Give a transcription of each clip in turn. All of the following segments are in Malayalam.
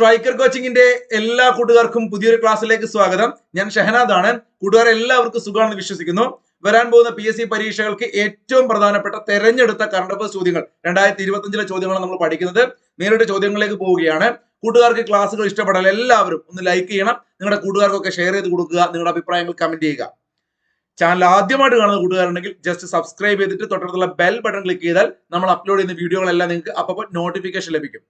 സ്ട്രൈക്കർ കോച്ചിങ്ങിന്റെ എല്ലാ കൂട്ടുകാർക്കും പുതിയൊരു ക്ലാസ്സിലേക്ക് സ്വാഗതം. ഞാൻ ഷഹനാദ് ആണ്. കൂട്ടുകാരെ എല്ലാവർക്കും സുഖമാണെന്ന് വിശ്വസിക്കുന്നു. വരാൻ പോകുന്ന PSC പരീക്ഷകൾക്ക് ഏറ്റവും പ്രധാനപ്പെട്ട തെരഞ്ഞെടുത്ത കറണ്ട് അഫയേഴ്സ് ചോദ്യങ്ങൾ 2025 ചോദ്യങ്ങളാണ് നമ്മൾ പഠിക്കുന്നത്. നേരിട്ട് ചോദ്യങ്ങളിലേക്ക് പോവുകയാണ്. കൂട്ടുകാർക്ക് ക്ലാസ്സുകൾ ഇഷ്ടപ്പെടാൻ എല്ലാവരും ഒന്ന് ലൈക്ക് ചെയ്യണം. നിങ്ങളുടെ കൂട്ടുകാർക്കൊക്കെ ഷെയർ ചെയ്ത് കൊടുക്കുക. നിങ്ങളുടെ അഭിപ്രായങ്ങൾ കമന്റ് ചെയ്യുക. ചാനൽ ആദ്യമായിട്ട് കാണുന്ന കൂട്ടുകാരുണ്ടെങ്കിൽ ജസ്റ്റ് സബ്സ്ക്രൈബ് ചെയ്തിട്ട് തൊട്ടടുത്തുള്ള ബെൽ ബട്ടൺ ക്ലിക്ക് ചെയ്താൽ നമ്മൾ അപ്ലോഡ് ചെയ്യുന്ന വീഡിയോകളെല്ലാം നിങ്ങൾക്ക് അപ്പോൾ നോട്ടിഫിക്കേഷൻ ലഭിക്കും.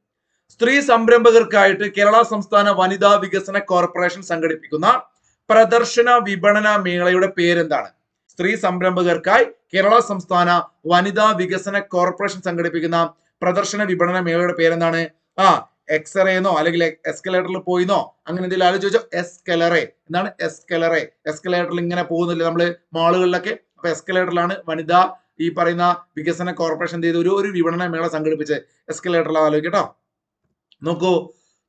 സ്ത്രീ സംരംഭകർക്കായിട്ട് കേരള സംസ്ഥാന വനിതാ വികസന കോർപ്പറേഷൻ സംഘടിപ്പിക്കുന്ന പ്രദർശന വിപണന മേളയുടെ പേരെന്താണ്? സ്ത്രീ സംരംഭകർക്കായി കേരള സംസ്ഥാന വനിതാ വികസന കോർപ്പറേഷൻ സംഘടിപ്പിക്കുന്ന പ്രദർശന വിപണന മേളയുടെ പേരെന്താണ്? എക്സ്റേ എന്നോ അല്ലെങ്കിൽ എസ്കലേറ്ററിൽ പോയിന്നോ അങ്ങനെ എന്തെങ്കിലും ആലോചിച്ചോ. എസ്കലറെ എന്താണ്? എസ്കലേറ്ററിൽ ഇങ്ങനെ പോകുന്നില്ലേ നമ്മള് മാളുകളിലൊക്കെ? അപ്പൊ എസ്കലേറ്ററിലാണ് വനിതാ ഈ പറയുന്ന വികസന കോർപ്പറേഷൻ ചെയ്ത് ഒരു വിപണന മേള സംഘടിപ്പിച്ച് എസ്കലേറ്ററിൽ ആലോചിക്കട്ടോ. നോക്കൂ,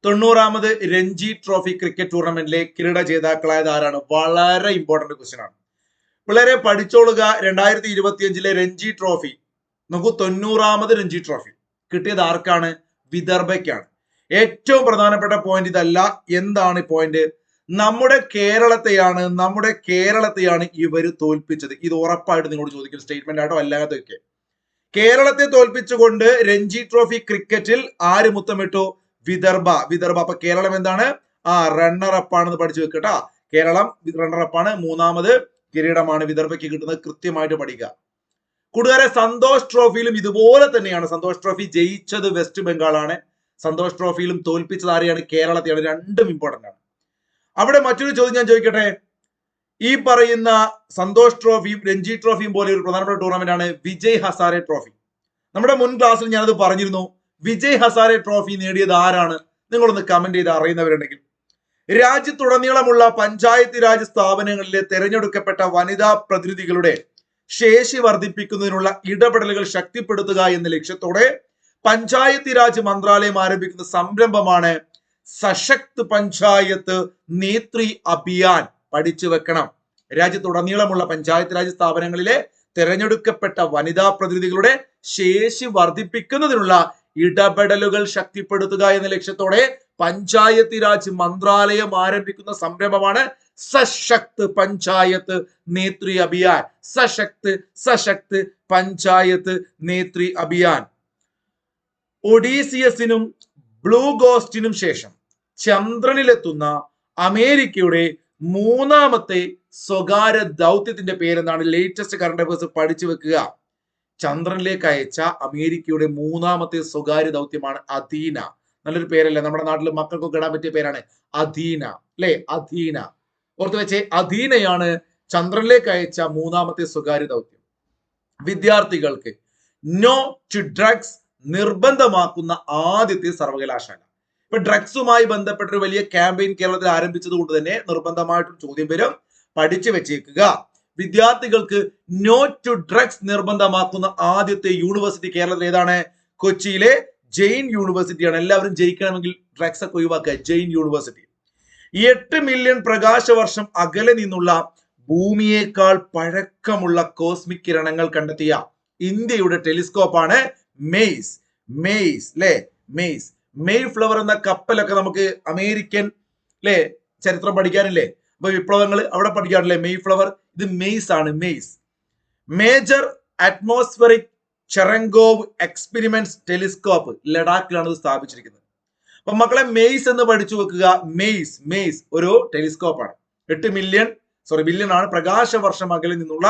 90ാമത് രഞ്ജി ട്രോഫി ക്രിക്കറ്റ് ടൂർണമെന്റിലെ കിരീട ജേതാക്കളായത് ആരാണ്? വളരെ ഇമ്പോർട്ടന്റ് ക്വസ്റ്റ്യൻ ആണ്. പിള്ളേരെ പഠിച്ചോളുക. 2025 രഞ്ജി ട്രോഫി നോക്കൂ, 90ാമത് രഞ്ജി ട്രോഫി കിട്ടിയത് ആർക്കാണ്? വിദർഭയ്ക്കാണ്. ഏറ്റവും പ്രധാനപ്പെട്ട പോയിന്റ് ഇതല്ല. എന്താണ് പോയിന്റ്? നമ്മുടെ കേരളത്തെയാണ് ഇവര് തോൽപ്പിച്ചത്. ഇത് ഉറപ്പായിട്ട് നിങ്ങളോട് ചോദിക്കുന്ന സ്റ്റേറ്റ്മെന്റ് ആട്ടോ, അല്ലാതൊക്കെ. കേരളത്തെ തോൽപ്പിച്ചുകൊണ്ട് രഞ്ജി ട്രോഫി ക്രിക്കറ്റിൽ ആര് മുത്തമിട്ടു? വിദർഭ. അപ്പൊ കേരളം എന്താണ്? റണ്ണർ അപ്പ് ആണെന്ന് പഠിച്ചു വെക്കട്ടാ. കേരളം റണ്ണർ അപ്പ് ആണ്. 3ാമത് കിരീടമാണ് വിദർഭയ്ക്ക് കിട്ടുന്നത്. കൃത്യമായിട്ട് പഠിക്കുക. കൂട്ടുകാരെ, സന്തോഷ് ട്രോഫിയിലും ഇതുപോലെ തന്നെയാണ്. സന്തോഷ് ട്രോഫി ജയിച്ചത് വെസ്റ്റ് ബംഗാൾ ആണ്. സന്തോഷ് ട്രോഫിയിലും തോൽപ്പിച്ചത് ആരെയാണ്? കേരളത്തെയാണ്. രണ്ടും ഇമ്പോർട്ടന്റ് ആണ്. അവിടെ മറ്റൊരു ചോദ്യം ഞാൻ ചോദിക്കട്ടെ. ഈ പറയുന്ന സന്തോഷ് ട്രോഫിയും രഞ്ജി ട്രോഫിയും പോലെ ഒരു പ്രധാനപ്പെട്ട ടൂർണമെന്റ് ആണ് വിജയ് ഹസാരെ ട്രോഫി. നമ്മുടെ മുൻ ക്ലാസ്സിൽ ഞാനത് പറഞ്ഞിരുന്നു. വിജയ് ഹസാരെ ട്രോഫി നേടിയത് ആരാണ്? നിങ്ങളൊന്ന് കമന്റ് ചെയ്ത് അറിയുന്നവരുണ്ടെങ്കിൽ. രാജ്യത്തുടനീളമുള്ള പഞ്ചായത്ത് രാജ് സ്ഥാപനങ്ങളിലെ തെരഞ്ഞെടുക്കപ്പെട്ട വനിതാ പ്രതിനിധികളുടെ ശേഷി വർദ്ധിപ്പിക്കുന്നതിനുള്ള ഇടപെടലുകൾ ശക്തിപ്പെടുത്തുക എന്ന ലക്ഷ്യത്തോടെ പഞ്ചായത്ത് രാജ് മന്ത്രാലയം ആരംഭിക്കുന്ന സംരംഭമാണ് സശക്ത് പഞ്ചായത്ത് നേത്രി അഭിയാൻ. പഠിച്ചു വെക്കണം. രാജ്യത്തുടനീളമുള്ള പഞ്ചായത്ത് രാജ് സ്ഥാപനങ്ങളിലെ തെരഞ്ഞെടുക്കപ്പെട്ട വനിതാ പ്രതിനിധികളുടെ ശേഷി വർദ്ധിപ്പിക്കുന്നതിനുള്ള ഇടപെടലുകൾ ശക്തിപ്പെടുത്തുക എന്ന ലക്ഷ്യത്തോടെ പഞ്ചായത്ത് രാജ് മന്ത്രാലയം ആരംഭിക്കുന്ന സംരംഭമാണ് സശക്ത് പഞ്ചായത്ത് നേത്രി അഭിയാൻ. സശക്ത് പഞ്ചായത്ത് നേത്രി അഭിയാൻ. ഒഡീസിയസിനും ബ്ലൂ ഗോസ്റ്റിനും ശേഷം ചന്ദ്രനിലെത്തുന്ന അമേരിക്കയുടെ 3ാമത്തെ സ്വകാര്യ ദൗത്യത്തിന്റെ പേരെന്താണ്? ലേറ്റസ്റ്റ് കറണ്ട് അഫയേഴ്സ് പഠിച്ചു വെക്കുക. ചന്ദ്രനിലേക്ക് അയച്ച അമേരിക്കയുടെ 3ാമത്തെ സ്വകാര്യ ദൗത്യമാണ് അഥീന. നല്ലൊരു പേരല്ലേ? നമ്മുടെ നാട്ടിൽ മക്കൾക്കൊക്കെ ഇടാൻ പറ്റിയ പേരാണ് അഥീന, അല്ലെ? അഥീന ഓർത്തു വെച്ചേ. അഥീനയാണ് ചന്ദ്രനിലേക്ക് അയച്ച 3ാമത്തെ സ്വകാര്യ ദൗത്യം. വിദ്യാർത്ഥികൾക്ക് നോ ടു ഡ്രഗ്സ് നിർബന്ധമാക്കുന്ന ആദ്യത്തെ സർവകലാശാല. ഇപ്പൊ ഡ്രഗ്സുമായി ബന്ധപ്പെട്ടൊരു വലിയ ക്യാമ്പയിൻ കേരളത്തിൽ ആരംഭിച്ചത് കൊണ്ട് തന്നെ നിർബന്ധമായിട്ടും ചോദ്യം വരും. പഠിച്ചു വെച്ചേക്കുക. വിദ്യാർത്ഥികൾക്ക് നോ ടു ഡ്രഗ്സ് നിർബന്ധമാക്കുന്ന ആദ്യത്തെ യൂണിവേഴ്സിറ്റി കേരളത്തിൽ ഏതാണ്? കൊച്ചിയിലെ ജെയിൻ യൂണിവേഴ്സിറ്റിയാണ്. എല്ലാവരും ജയിക്കണമെങ്കിൽ ഡ്രഗ്സ് ഒക്കെ ഒഴിവാക്കുക. ജെയിൻ യൂണിവേഴ്സിറ്റി. 8 മില്യൺ പ്രകാശവർഷം അകലെ നിന്നുള്ള ഭൂമിയേക്കാൾ പഴക്കമുള്ള കോസ്മിക് കിരണങ്ങൾ കണ്ടെത്തിയ ഇന്ത്യയുടെ ടെലിസ്കോപ്പാണ് മെയ്സ്. മെയ് ഫ്ലവർ എന്ന കപ്പലൊക്കെ നമുക്ക് അമേരിക്കൻ ചരിത്രം പഠിക്കാനില്ലേ? അപ്പൊ വിപ്ലവങ്ങൾ അവിടെ പഠിക്കാറില്ലേ? May flower. ഇത് മെയ്സ് ആണ്. Major atmospheric Cherenkov experiments telescope ലഡാക്കിലാണ് ഇത് സ്ഥാപിച്ചിരിക്കുന്നത്. അപ്പൊ മക്കളെ, മെയ്സ് എന്ന് പഠിച്ചു വെക്കുക. മെയ്സ് ഒരു ടെലിസ്കോപ്പാണ്. 8 ബില്യൺ ആണ് പ്രകാശവർഷം അകലിൽ നിന്നുള്ള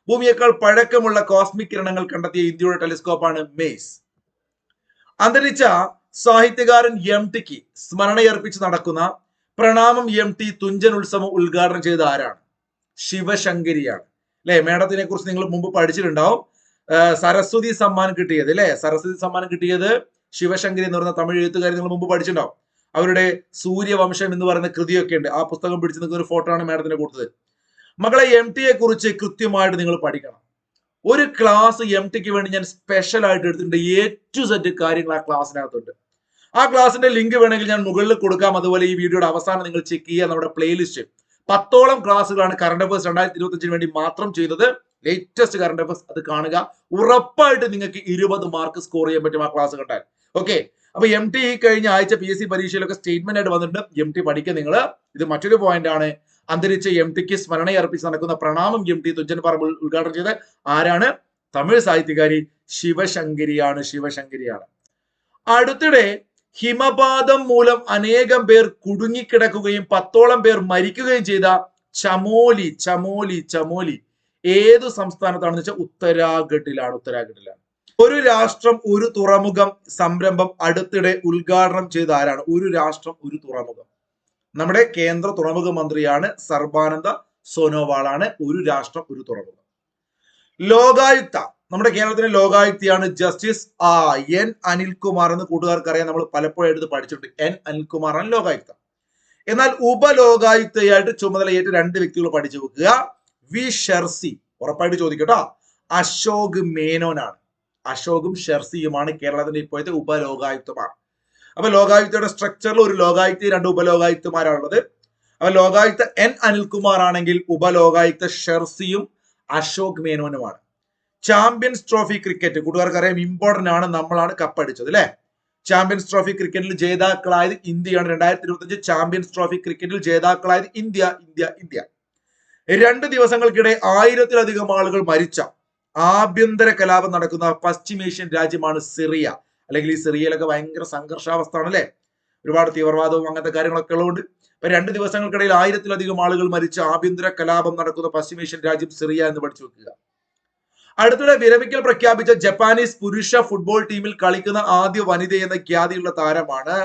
ഭൂമിയേക്കാൾ പഴക്കമുള്ള കോസ്മിക് കിരണങ്ങൾ കണ്ടെത്തിയ ഇന്ത്യയുടെ ടെലിസ്കോപ്പാണ് മെയ്സ്. അന്തരിച്ച സാഹിത്യകാരൻ MTക്ക് സ്മരണയർപ്പിച്ച് നടക്കുന്ന പ്രണാമം MT തുഞ്ചൻ ഉത്സവം ഉദ്ഘാടനം ചെയ്ത ആരാണ്? ശിവശങ്കരിയാണ്. അല്ലെ? മേഡത്തിനെ കുറിച്ച് നിങ്ങൾ മുമ്പ് പഠിച്ചിട്ടുണ്ടാവും. സരസ്വതി സമ്മാനം കിട്ടിയത് ശിവശങ്കരി എന്ന് പറയുന്ന തമിഴ് എഴുത്തുകാരി നിങ്ങൾ മുമ്പ് പഠിച്ചിട്ടുണ്ടാവും. അവരുടെ സൂര്യവംശം എന്ന് പറയുന്ന കൃതിയൊക്കെ ഉണ്ട്. ആ പുസ്തകം പിടിച്ചു നിൽക്കുന്ന ഒരു ഫോട്ടോ ആണ് മേഡത്തിന് കൊടുത്തത്. മക്കളെ, MTയെ കുറിച്ച് കൃത്യമായിട്ട് നിങ്ങൾ പഠിക്കണം. ഒരു ക്ലാസ് MTക്ക് വേണ്ടി ഞാൻ സ്പെഷ്യൽ ആയിട്ട് എടുത്തിട്ടുണ്ട്. A to Z കാര്യങ്ങൾ ആ ക്ലാസ്സിനകത്തുണ്ട്. ആ ക്ലാസ്സിന്റെ ലിങ്ക് വേണമെങ്കിൽ ഞാൻ മുകളിൽ കൊടുക്കാം. അതുപോലെ ഈ വീഡിയോയുടെ അവസാനം നിങ്ങൾ ചെക്ക് ചെയ്യുക. നമ്മുടെ പ്ലേലിസ്റ്റ് 10ഓളം ക്ലാസ്സുകളാണ് കറണ്ട് അഫയേഴ്സ് 2025 വേണ്ടി മാത്രം ചെയ്തത്. ലേറ്റസ്റ്റ് കറണ്ട് അഫയേഴ്സ് അത് കാണുക. ഉറപ്പായിട്ട് നിങ്ങൾക്ക് 20 മാർക്ക് സ്കോർ ചെയ്യാൻ പറ്റും ആ ക്ലാസ് കണ്ടാൽ. ഓക്കെ, അപ്പൊ MT ഈ കഴിഞ്ഞ ആഴ്ച PSC പരീക്ഷയിലൊക്കെ സ്റ്റേറ്റ്മെന്റ് ആയിട്ട് വന്നിട്ടുണ്ട്. MT പഠിക്കുക നിങ്ങൾ. ഇത് മറ്റൊരു പോയിന്റ് ആണ്. അന്തരിച്ച MTക്ക് സ്മരണയർപ്പിച്ച് നടക്കുന്ന പ്രണാമം MT തുഞ്ചൻ പറമ്പ് ഉദ്ഘാടനം ചെയ്ത് ആരാണ്? തമിഴ് സാഹിത്യകാരി ശിവശങ്കരിയാണ്. അടുത്തിടെ ഹിമപാതം മൂലം അനേകം പേർ കുടുങ്ങിക്കിടക്കുകയും 10ഓളം പേർ മരിക്കുകയും ചെയ്ത ചമോലി ഏതു സംസ്ഥാനത്താണെന്ന് വെച്ചാൽ ഉത്തരാഖണ്ഡിലാണ്. ഒരു രാഷ്ട്രം ഒരു തുറമുഖം സംരംഭം അടുത്തിടെ ഉദ്ഘാടനം ചെയ്ത ആരാണ്? ഒരു രാഷ്ട്രം ഒരു തുറമുഖം. നമ്മുടെ കേന്ദ്ര തുറമുഖ മന്ത്രിയാണ് സർബാനന്ദ സോനോവാളാണ്. ഒരു രാഷ്ട്രം ഒരു തുറമുഖം. ലോകായുക്ത, നമ്മുടെ കേരളത്തിലെ ലോകായുക്തയാണ് ജസ്റ്റിസ് N അനിൽകുമാർ എന്ന് കൂട്ടുകാർക്ക് അറിയാം. നമ്മൾ പലപ്പോഴും എടുത്ത് പഠിച്ചിട്ടുണ്ട്. N അനിൽകുമാറാണ് ലോകായുക്ത. എന്നാൽ ഉപലോകായുക്തയായിട്ട് ചുമതലയേറ്റ 2 വ്യക്തികൾ പഠിച്ചു വെക്കുക. വി ഷെർസി, ഉറപ്പായിട്ട് ചോദിക്കട്ടോ. അശോക് മേനോനാണ്. അശോകും ഷെർസിയുമാണ് കേരളത്തിന്റെ ഇപ്പോഴത്തെ ഉപലോകായുക്തമാർ. അപ്പൊ ലോകായുക്തയുടെ സ്ട്രക്ചറിൽ ഒരു ലോകായുക്ത 2 ഉപലോകായുക്തമാരാണുള്ളത്. അപ്പൊ ലോകായുക്ത N അനിൽകുമാർ ആണെങ്കിൽ Upalokayukta ഷെർസിയും Ashok മേനോനുമാണ്. Champions trophy cricket കൂട്ടുകാർക്ക് അറിയാം, ഇമ്പോർട്ടന്റ് ആണ്. നമ്മളാണ് കപ്പടിച്ചത് അല്ലെ. ചാമ്പ്യൻസ് ട്രോഫി ക്രിക്കറ്റിൽ ജേതാക്കളായത് ഇന്ത്യയാണ്. 2025 ചാമ്പ്യൻസ് ട്രോഫി ക്രിക്കറ്റിൽ ജേതാക്കളായത് ഇന്ത്യ. 2 ദിവസങ്ങൾക്കിടെ 1000-ലധികം ആളുകൾ മരിച്ച ആഭ്യന്തര കലാപം നടക്കുന്ന പശ്ചിമേഷ്യൻ രാജ്യമാണ് സിറിയ. അല്ലെങ്കിൽ ഈ സിറിയയിലൊക്കെ ഭയങ്കര സംഘർഷാവസ്ഥ ആണ് അല്ലെ. ഒരുപാട് തീവ്രവാദവും അങ്ങനത്തെ കാര്യങ്ങളൊക്കെ ഉള്ളതുകൊണ്ട് 2 ദിവസങ്ങൾക്കിടയിൽ 1000-ലധികം ആളുകൾ മരിച്ച ആഭ്യന്തര കലാപം നടക്കുന്ന പശ്ചിമേഷ്യൻ രാജ്യം സിറിയ എന്ന് പഠിച്ചു വെക്കുക. അടുത്തിടെ വിരമിക്കൽ പ്രഖ്യാപിച്ച ജപ്പാനീസ് പുരുഷ ഫുട്ബോൾ ടീമിൽ കളിക്കുന്ന ആദ്യ വനിത എന്ന ഖ്യാതിയുള്ള താരമാണ്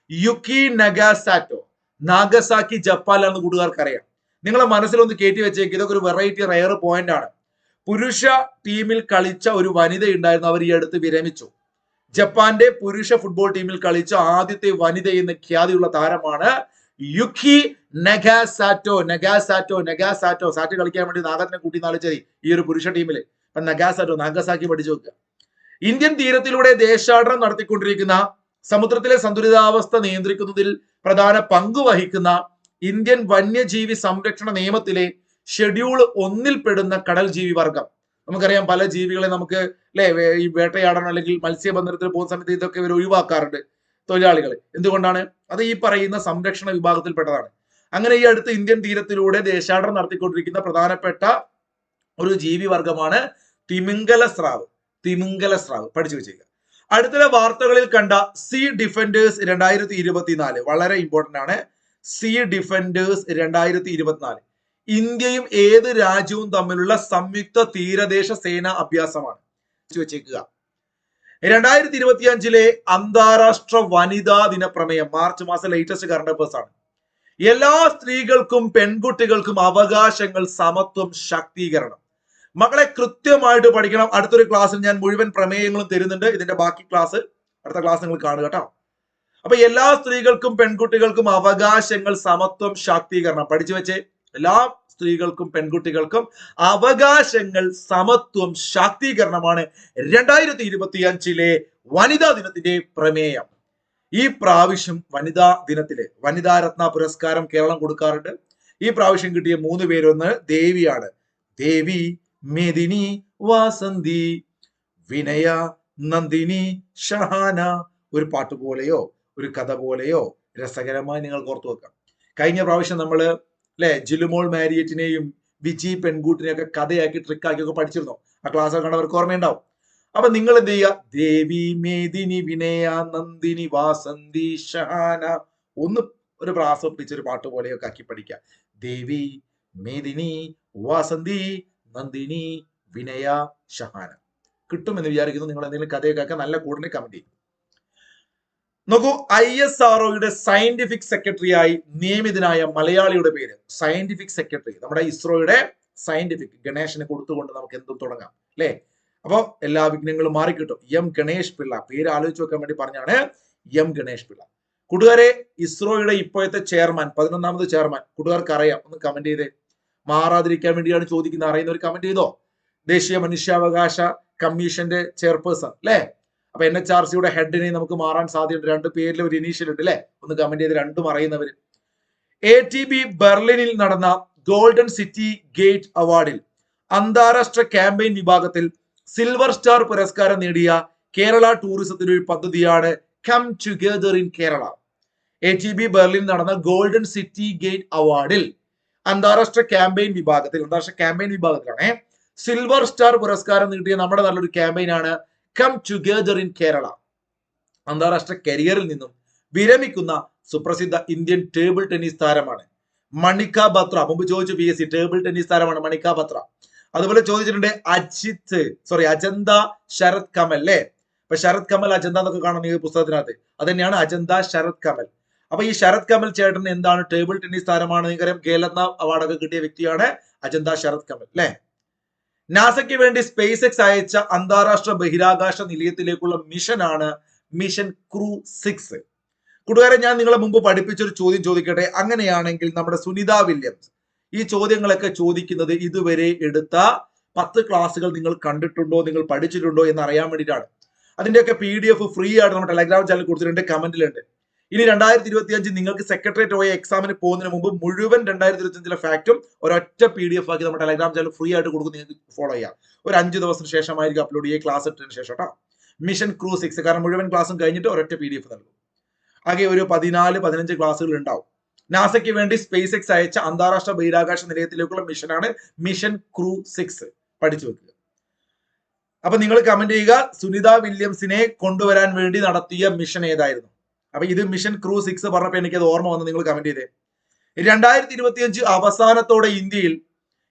യുക്കി നഗാസാറ്റോ. നാഗസാക്കി ജപ്പാനിലാണെന്ന് കൂട്ടുകാർക്ക് അറിയാം. നിങ്ങളെ മനസ്സിലൊന്ന് കയറ്റി വെച്ചേക്ക്. ഇതൊക്കെ ഒരു വെറൈറ്റി റയർ പോയിന്റ് ആണ്. പുരുഷ ടീമിൽ കളിച്ച ഒരു വനിത ഉണ്ടായിരുന്നു. അവർ ഈ അടുത്ത് വിരമിച്ചു. ജപ്പാന്റെ പുരുഷ ഫുട്ബോൾ ടീമിൽ കളിച്ച ആദ്യത്തെ വനിത എന്ന ഖ്യാതിയുള്ള താരമാണ് യുക്കി നഗാസാറ്റോ. സാറ്റ് കളിക്കാൻ വേണ്ടി നാഗത്തിനെ കൂട്ടി നാളിച്ചത് ഈ ഒരു പുരുഷ ടീമില്. അപ്പൊ നാഗസാക്കി പഠിച്ചു വെക്കുക. ഇന്ത്യൻ തീരത്തിലൂടെ ദേശാടനം നടത്തിക്കൊണ്ടിരിക്കുന്ന, സമുദ്രത്തിലെ സന്തുലിതാവസ്ഥ നിയന്ത്രിക്കുന്നതിൽ പ്രധാന പങ്ക് വഹിക്കുന്ന ഇന്ത്യൻ വന്യജീവി സംരക്ഷണ നിയമത്തിലെ ഷെഡ്യൂൾ 1 പെടുന്ന കടൽ ജീവി വർഗം. നമുക്കറിയാം പല ജീവികളെ നമുക്ക് അല്ലെ ഈ വേട്ടയാടണം അല്ലെങ്കിൽ മത്സ്യബന്ധനത്തിന് പോകുന്ന സമയത്ത് ഇതൊക്കെ ഇവർ ഒഴിവാക്കാറുണ്ട് തൊഴിലാളികൾ. എന്തുകൊണ്ടാണ്? അത് ഈ പറയുന്ന സംരക്ഷണ വിഭാഗത്തിൽപ്പെട്ടതാണ്. അങ്ങനെ ഈ അടുത്ത് ഇന്ത്യൻ തീരത്തിലൂടെ ദേശാടനം നടത്തിക്കൊണ്ടിരിക്കുന്ന പ്രധാനപ്പെട്ട ഒരു ജീവി വർഗമാണ് തിമിംഗല സ്രാവ്. പഠിച്ചു വെച്ചേക്കുക. അടുത്തിടെ വാർത്തകളിൽ കണ്ട സീ ഡിഫൻഡേഴ്സ് 2024 വളരെ ഇമ്പോർട്ടന്റ് ആണ്. സീ ഡിഫൻഡേഴ്സ് 2024 ഇന്ത്യയും ഏത് രാജ്യവും തമ്മിലുള്ള സംയുക്ത തീരദേശ സേനാ അഭ്യാസമാണ്. വെച്ചേക്കുക. 2025 അന്താരാഷ്ട്ര വനിതാ ദിന പ്രമേയം മാർച്ച് മാസം ലേറ്റസ്റ്റ് കറണ്ട് അഫയേഴ്സ് ആണ്. എല്ലാ സ്ത്രീകൾക്കും പെൺകുട്ടികൾക്കും അവകാശങ്ങൾ, സമത്വം, ശാക്തീകരണം. മക്കളെ കൃത്യമായിട്ട് പഠിക്കണം. അടുത്തൊരു ക്ലാസ്സിൽ ഞാൻ മുഴുവൻ പ്രമേയങ്ങളും തരുന്നുണ്ട്. ഇതിന്റെ ബാക്കി ക്ലാസ് അടുത്ത ക്ലാസ് നിങ്ങൾ കാണുക കേട്ടോ. അപ്പൊ എല്ലാ സ്ത്രീകൾക്കും പെൺകുട്ടികൾക്കും അവകാശങ്ങൾ, സമത്വം, ശാക്തീകരണം പഠിച്ചു വെച്ചേ. എല്ലാ സ്ത്രീകൾക്കും പെൺകുട്ടികൾക്കും അവകാശങ്ങൾ, സമത്വം, ശാക്തീകരണമാണ് 2025 വനിതാ ദിനത്തിന്റെ പ്രമേയം. ഈ പ്രാവശ്യം വനിതാ ദിനത്തില് വനിതാരത്ന പുരസ്കാരം കേരളം കൊടുക്കാറുണ്ട്. ഈ പ്രാവശ്യം കിട്ടിയ 3 പേരൊന്ന് ദേവിയാണ്. ദേവി, മേദിനി, വാസന്തി, വിനയ, നന്ദിനി, ഷഹാന. ഒരു പാട്ട് പോലെയോ ഒരു കഥ പോലെയോ രസകരമായി നിങ്ങൾക്ക് ഓർത്തു വെക്കാം. കഴിഞ്ഞ പ്രാവശ്യം നമ്മള് അല്ലെ ജിലുമോൾ മാരിയറ്റിനെയും വിജി പെൺകൂട്ടിനെയും ഒക്കെ കഥയാക്കി ട്രിക്കാക്കി ഒക്കെ പഠിച്ചിരുന്നു. ആ ക്ലാസ് ഒക്കെ കണ്ടവർക്ക് ഓർമ്മയുണ്ടാവും. അപ്പൊ നിങ്ങൾ എന്ത് ചെയ്യുക? ദേവി, മേദിനി, വിനയ, നന്ദിനി, വാസന്തി, ഷഹാന. ഒന്ന് ഒരു പ്രാസം ഒപ്പിച്ച് ഒരു പാട്ട് പോലെയൊക്കെ ആക്കി പഠിക്കുക. ദേവി, മേദിനി, വാസന്തി, നന്ദിനി, വിനയ, ഷഹാന. കിട്ടുമെന്ന് വിചാരിക്കുന്നു. നിങ്ങൾ എന്തെങ്കിലും കഥയൊക്കെ നല്ല കൂടുതൽ കമന്റ് ചെയ്യും. നോക്കൂ, ISROയുടെ സയന്റിഫിക് സെക്രട്ടറിയായി നിയമിതനായ മലയാളിയുടെ പേര്. സയന്റിഫിക് സെക്രട്ടറി നമ്മുടെ ഇസ്രോയുടെ സയന്റിഫിക് ഗണേശന് കൊടുത്തുകൊണ്ട് നമുക്ക് എന്തും തുടങ്ങാം അല്ലെ. അപ്പൊ എല്ലാ വിഘ്നങ്ങളും മാറിക്കിട്ടും. M ഗണേഷ് പിള്ള. പേര് ആലോചിച്ച് വെക്കാൻ വേണ്ടി പറഞ്ഞാണ് M ഗണേഷ് പിള്ള. കൂട്ടുകാരെ, ഇസ്രോയുടെ ഇപ്പോഴത്തെ ചെയർമാൻ, 11ാമത് ചെയർമാൻ കൂട്ടുകാർക്ക് അറിയാം? ഒന്ന് കമന്റ് ചെയ്തേ. മാറാതിരിക്കാൻ വേണ്ടിയാണ് ചോദിക്കുന്നത്. അറിയുന്നവർ കമന്റ് ചെയ്തോ. ദേശീയ മനുഷ്യാവകാശ കമ്മീഷന്റെ ചെയർപേഴ്സൺ അല്ലെ. അപ്പൊ NHRCയുടെ ഹെഡിനെ നമുക്ക് മാറാൻ സാധ്യതയുണ്ട്. 2 പേരിൽ ഒരു ഇനീഷ്യൽ ഉണ്ട് അല്ലെ. ഒന്ന് കമന്റ് ചെയ്ത്. 2 അറിയുന്നവര്. ATB ബെർലിനിൽ നടന്ന ഗോൾഡൻ സിറ്റി ഗേറ്റ് അവാർഡിൽ അന്താരാഷ്ട്ര ക്യാമ്പയിൻ വിഭാഗത്തിൽ സിൽവർ സ്റ്റാർ പുരസ്കാരം നേടിയ കേരള ടൂറിസത്തിന്റെ ഒരു പദ്ധതിയാണ് come together in Kerala. ATB Berlin നടന്ന ഗോൾഡൻ സിറ്റി ഗേറ്റ് അവാർഡിൽ അന്താരാഷ്ട്ര ക്യാമ്പയിൻ വിഭാഗത്തിലാണ് സിൽവർ സ്റ്റാർ പുരസ്കാരം നേടിയ നമ്മുടെ നല്ലൊരു ക്യാമ്പയിനാണ് കം ടുഗദർ ഇൻ കേരള. അന്താരാഷ്ട്ര കരിയറിൽ നിന്നും വിരമിക്കുന്ന സുപ്രസിദ്ധ ഇന്ത്യൻ ടേബിൾ ടെന്നീസ് താരമാണ് മണിക ബത്ര. മുമ്പ് ചോദിച്ചു PSC ടേബിൾ ടെന്നീസ് താരമാണ് മണിക ബത്ര. അതുപോലെ ചോദിച്ചിട്ടുണ്ട് അജന്ത ശരത് കമൽ അല്ലെ. അപ്പൊ ശരത് കമൽ അജന്ത എന്നൊക്കെ കാണുന്ന ഈ പുസ്തകത്തിനകത്ത് അത് തന്നെയാണ് അജന്ത ശരത് കമൽ. അപ്പൊ ഈ ശരത് കമൽ ചേട്ടൻ എന്താണ് ടേബിൾ ടെന്നീസ് താരമാണ്. നിങ്ങൾക്കറിയാം ഖേൽരത്ന അവാർഡൊക്കെ കിട്ടിയ വ്യക്തിയാണ് അജന്ത ശരത് കമൽ അല്ലെ. നാസയ്ക്ക് വേണ്ടി സ്പേസ് എക്സ് അയച്ച അന്താരാഷ്ട്ര ബഹിരാകാശ നിലയത്തിലേക്കുള്ള മിഷനാണ് മിഷൻ ക്രൂ 6. കൂട്ടുകാരെ, ഞാൻ നിങ്ങളെ മുമ്പ് പഠിപ്പിച്ചൊരു ചോദ്യം ചോദിക്കട്ടെ. അങ്ങനെയാണെങ്കിൽ നമ്മുടെ സുനിത വില്യംസ് ഈ ചോദ്യങ്ങളൊക്കെ ചോദിക്കുന്നത് ഇതുവരെ എടുത്ത 10 ക്ലാസ്സുകൾ നിങ്ങൾ കണ്ടിട്ടുണ്ടോ, നിങ്ങൾ പഠിച്ചിട്ടുണ്ടോ എന്ന് അറിയാൻ വേണ്ടിയിട്ടാണ്. അതിന്റെയൊക്കെ PDF ഫ്രീ ആയിട്ട് നമ്മുടെ ടെലഗ്രാം ചാനൽ കൊടുത്തിട്ടുണ്ട്, കമന്റിലുണ്ട്. ഇനി 2025 നിങ്ങൾക്ക് സെക്രട്ടേറിയറ്റ് പോയ എക്സാമിന് പോകുന്നതിന് മുമ്പ് മുഴുവൻ 2025 ഫാക്റ്റും ഒരൊറ്റ PDF ആക്കി നമ്മുടെ ടെലഗ്രാം ചാനൽ ഫ്രീ ആയിട്ട് കൊടുക്കും. നിങ്ങൾക്ക് ഫോളോ ചെയ്യാം. ഒരു 5 ദിവസത്തിന് ശേഷമായിരിക്കും അപ്ലോഡ് ചെയ്യുക, ക്ലാസ് ഇട്ടതിന് ശേഷം കേട്ടോ. മിഷൻ ക്രൂ 6 കാരണം മുഴുവൻ ക്ലാസ്സും കഴിഞ്ഞിട്ട് ഒരൊറ്റ PDF നൽകും. ആകെ ഒരു 14-15 ക്ലാസ്സുകൾ ഉണ്ടാവും. നാസയ്ക്ക് വേണ്ടി സ്പേസ് എക്സ് അയച്ച അന്താരാഷ്ട്ര ബഹിരാകാശ നിലയത്തിലേക്കുള്ള മിഷനാണ് മിഷൻ ക്രൂ 6. പഠിച്ചു വെക്കുക. അപ്പൊ നിങ്ങൾ കമന്റ് ചെയ്യുക, സുനിത വില്യംസിനെ കൊണ്ടുവരാൻ വേണ്ടി നടത്തിയ മിഷൻ ഏതായിരുന്നു. അപ്പൊ ഇത് മിഷൻ ക്രൂ 6 പറഞ്ഞപ്പോ എനിക്കത് ഓർമ്മ വന്ന് നിങ്ങൾ കമന്റ് ചെയ്തേ. 2025 അവസാനത്തോടെ ഇന്ത്യയിൽ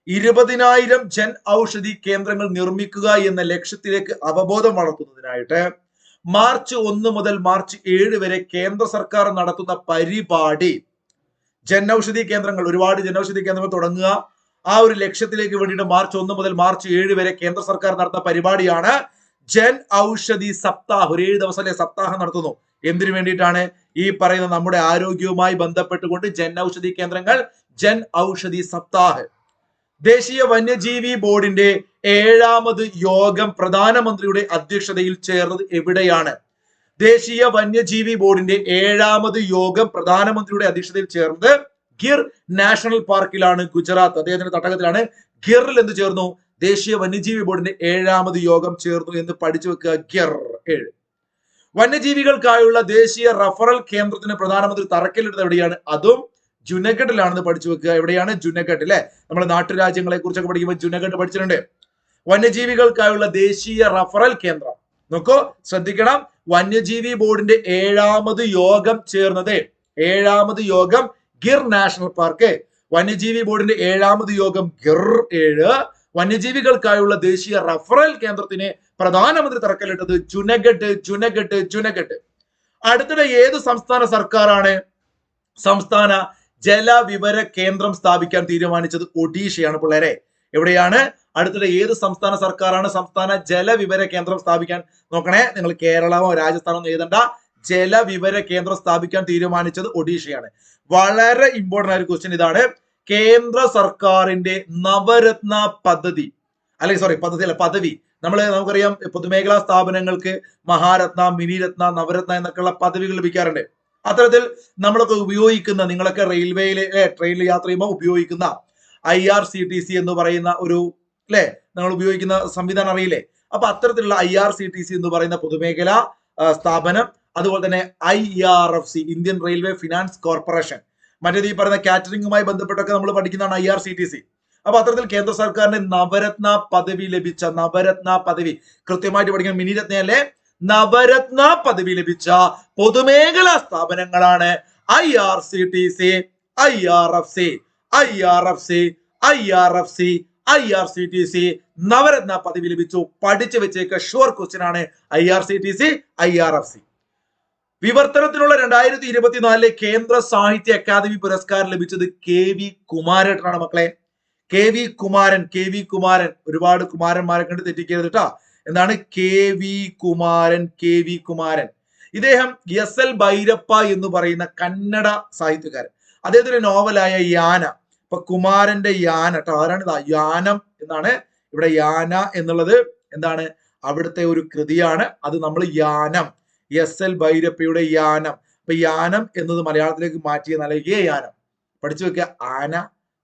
20,000 ജൻ ഔഷധി കേന്ദ്രങ്ങൾ നിർമ്മിക്കുക എന്ന ലക്ഷ്യത്തിലേക്ക് അവബോധം വളർത്തുന്നതിനായിട്ട് മാർച്ച് 1 മുതൽ മാർച്ച് 7 വരെ കേന്ദ്ര സർക്കാർ നടത്തുന്ന പരിപാടി ജൻ ഔഷധി കേന്ദ്രങ്ങൾ, ഒരുപാട് ജൻ ഔഷധി കേന്ദ്രങ്ങൾ തുടങ്ങുക. ആ ഒരു ലക്ഷ്യത്തിലേക്ക് വേണ്ടിയിട്ട് മാർച്ച് 1 മുതൽ മാർച്ച് 7 വരെ കേന്ദ്ര സർക്കാർ നടത്തുന്ന പരിപാടിയാണ് ജൻ ഔഷധി സപ്താഹ്. ഒരു 7 ദിവസത്തെ സപ്താഹം നടത്തുന്നു. എന്തിനു വേണ്ടിയിട്ടാണ്? ഈ പറയുന്ന നമ്മുടെ ആരോഗ്യവുമായി ബന്ധപ്പെട്ടുകൊണ്ട് ജൻ ഔഷധി കേന്ദ്രങ്ങൾ, ജൻ ഔഷധി സപ്താഹ്. ദേശീയ വന്യജീവി ബോർഡിന്റെ 7ാമത് യോഗം പ്രധാനമന്ത്രിയുടെ അധ്യക്ഷതയിൽ ചേർന്നത് എവിടെയാണ്? ദേശീയ വന്യജീവി ബോർഡിന്റെ 7ാമത് യോഗം പ്രധാനമന്ത്രിയുടെ അധ്യക്ഷതയിൽ ചേർന്നത് ഗിർ നാഷണൽ പാർക്കിലാണ്, ഗുജറാത്ത്. അദ്ദേഹത്തിന്റെ തട്ടകത്തിലാണ്. ഗിറിൽ എന്ത് ചേർന്നു? ദേശീയ വന്യജീവി ബോർഡിന്റെ 7ാമത് യോഗം ചേർന്നു എന്ന് പഠിച്ചു വെക്കുക. ഗിർ 7. വന്യജീവികൾക്കായുള്ള ദേശീയ റഫറൽ കേന്ദ്രത്തിന് പ്രധാനമന്ത്രി തറക്കല്ലിട്ടത് എവിടെയാണ്? അതും ജുനഗഡിലാണെന്ന് പഠിച്ചു വെക്കുക. എവിടെയാണ്? ജുനഗഡ് അല്ലെ. നമ്മൾ നാട്ടുരാജ്യങ്ങളെ കുറിച്ചൊക്കെ പഠിക്കുമ്പോൾ ജുനഗഡ് പഠിച്ചിട്ടുണ്ട്. വന്യജീവികൾക്കായുള്ള ദേശീയ റഫറൽ കേന്ദ്രം നോക്കൂ, ശ്രദ്ധിക്കണം. വന്യജീവി ബോർഡിന്റെ 7ാമത് യോഗം ചേർന്നത്, 7ാമത് യോഗം ഗിർ നാഷണൽ പാർക്ക്. വന്യജീവി ബോർഡിന്റെ 7ാമത് യോഗം ഗിർ 7. വന്യജീവികൾക്കായുള്ള ദേശീയ റഫറൽ കേന്ദ്രത്തിന് പ്രധാനമന്ത്രി തറക്കല്ലിട്ടത് ജുനഗഡ്. അടുത്തിടെ ഏത് സംസ്ഥാന സർക്കാരാണ് സംസ്ഥാന ജലവിവര കേന്ദ്രം സ്ഥാപിക്കാൻ തീരുമാനിച്ചത്? ഒഡീഷയാണ് പിള്ളേരെ. എവിടെയാണ്? അടുത്തിടെ ഏത് സംസ്ഥാന സർക്കാരാണ് സംസ്ഥാന ജലവിവര കേന്ദ്രം സ്ഥാപിക്കാൻ? നോക്കണേ, നിങ്ങൾ കേരളമോ രാജസ്ഥാനോ എഴുതണ്ട. ജലവിവര കേന്ദ്രം സ്ഥാപിക്കാൻ തീരുമാനിച്ചത് ഒഡീഷയാണ്. വളരെ ഇമ്പോർട്ടന്റ് ആയ ഒരു ക്വസ്റ്റ്യൻ ഇതാണ്. കേന്ദ്ര സർക്കാരിന്റെ നവരത്ന പദ്ധതി, പദവി. നമുക്കറിയാം, പൊതുമേഖലാ സ്ഥാപനങ്ങൾക്ക് മഹാരത്ന, മിനിരത്ന, നവരത്ന എന്നൊക്കെയുള്ള പദവികൾ ലഭിക്കാറുണ്ട്. അത്തരത്തിൽ നമ്മളൊക്കെ ഉപയോഗിക്കുന്ന, നിങ്ങളൊക്കെ റെയിൽവേയിലെ ട്രെയിനിൽ യാത്ര ചെയ്യുമ്പോൾ ഉപയോഗിക്കുന്ന IRCTC എന്ന് പറയുന്ന ഒരു നിങ്ങൾ ഉപയോഗിക്കുന്ന സംവിധാനം അറിയില്ലേ? അപ്പൊ അത്തരത്തിലുള്ള IRCTC എന്ന് പറയുന്ന പൊതുമേഖലാ സ്ഥാപനം, അതുപോലെ തന്നെ IRFC Indian railway finance corporation, മറ്റേത് ഈ പറയുന്ന കാറ്ററിംഗുമായി ബന്ധപ്പെട്ടൊക്കെ നമ്മൾ പഠിക്കുന്നതാണ് IRCTC. അപ്പൊ അത്തരത്തിൽ കേന്ദ്ര സർക്കാരിന്റെ നവരത്ന പദവി ലഭിച്ച, നവരത്ന പദവി കൃത്യമായിട്ട് പഠിക്കണം. മിനിരത്നയല്ലേ? നവരത്ന പദവി ലഭിച്ച പൊതുമേഖലാ സ്ഥാപനങ്ങളാണ് IRCTC, IRFC. നവരത്ന പദവി ലഭിച്ചു. പഠിച്ചു വെച്ചേക്ക. ഷുവർ ക്വസ്റ്റ്യൻ ആണ് IRCTC, IRFC. വിവർത്തനത്തിനുള്ള 2024 കേന്ദ്ര സാഹിത്യ അക്കാദമി പുരസ്കാരം ലഭിച്ചത് KV കുമാരേട്ടനാണ് മക്കളെ. KV കുമാരൻ. ഒരുപാട് കുമാരന്മാരെ കണ്ട് തെറ്റിക്കരുത് കേട്ടോ. എന്താണ്? KV കുമാരൻ. ഇദ്ദേഹം SL ഭൈരപ്പ എന്ന് പറയുന്ന കന്നഡ സാഹിത്യകാരൻ. അദ്ദേഹത്തിന്റെ നോവലായ യാന. ഇപ്പൊ കുമാരന്റെ യാന കേട്ടോ. ആരാണ്? യാനം എന്നാണ്. ഇവിടെ യാന എന്നുള്ളത് എന്താണ്? അവിടുത്തെ ഒരു കൃതിയാണ്. അത് നമ്മൾ യാനം, SL ഭൈരപ്പയുടെ യാനം. അപ്പൊ യാനം എന്നത് മലയാളത്തിലേക്ക് മാറ്റിയ നൽകിയ യാനം. പഠിച്ചു വെക്കുക. ആന,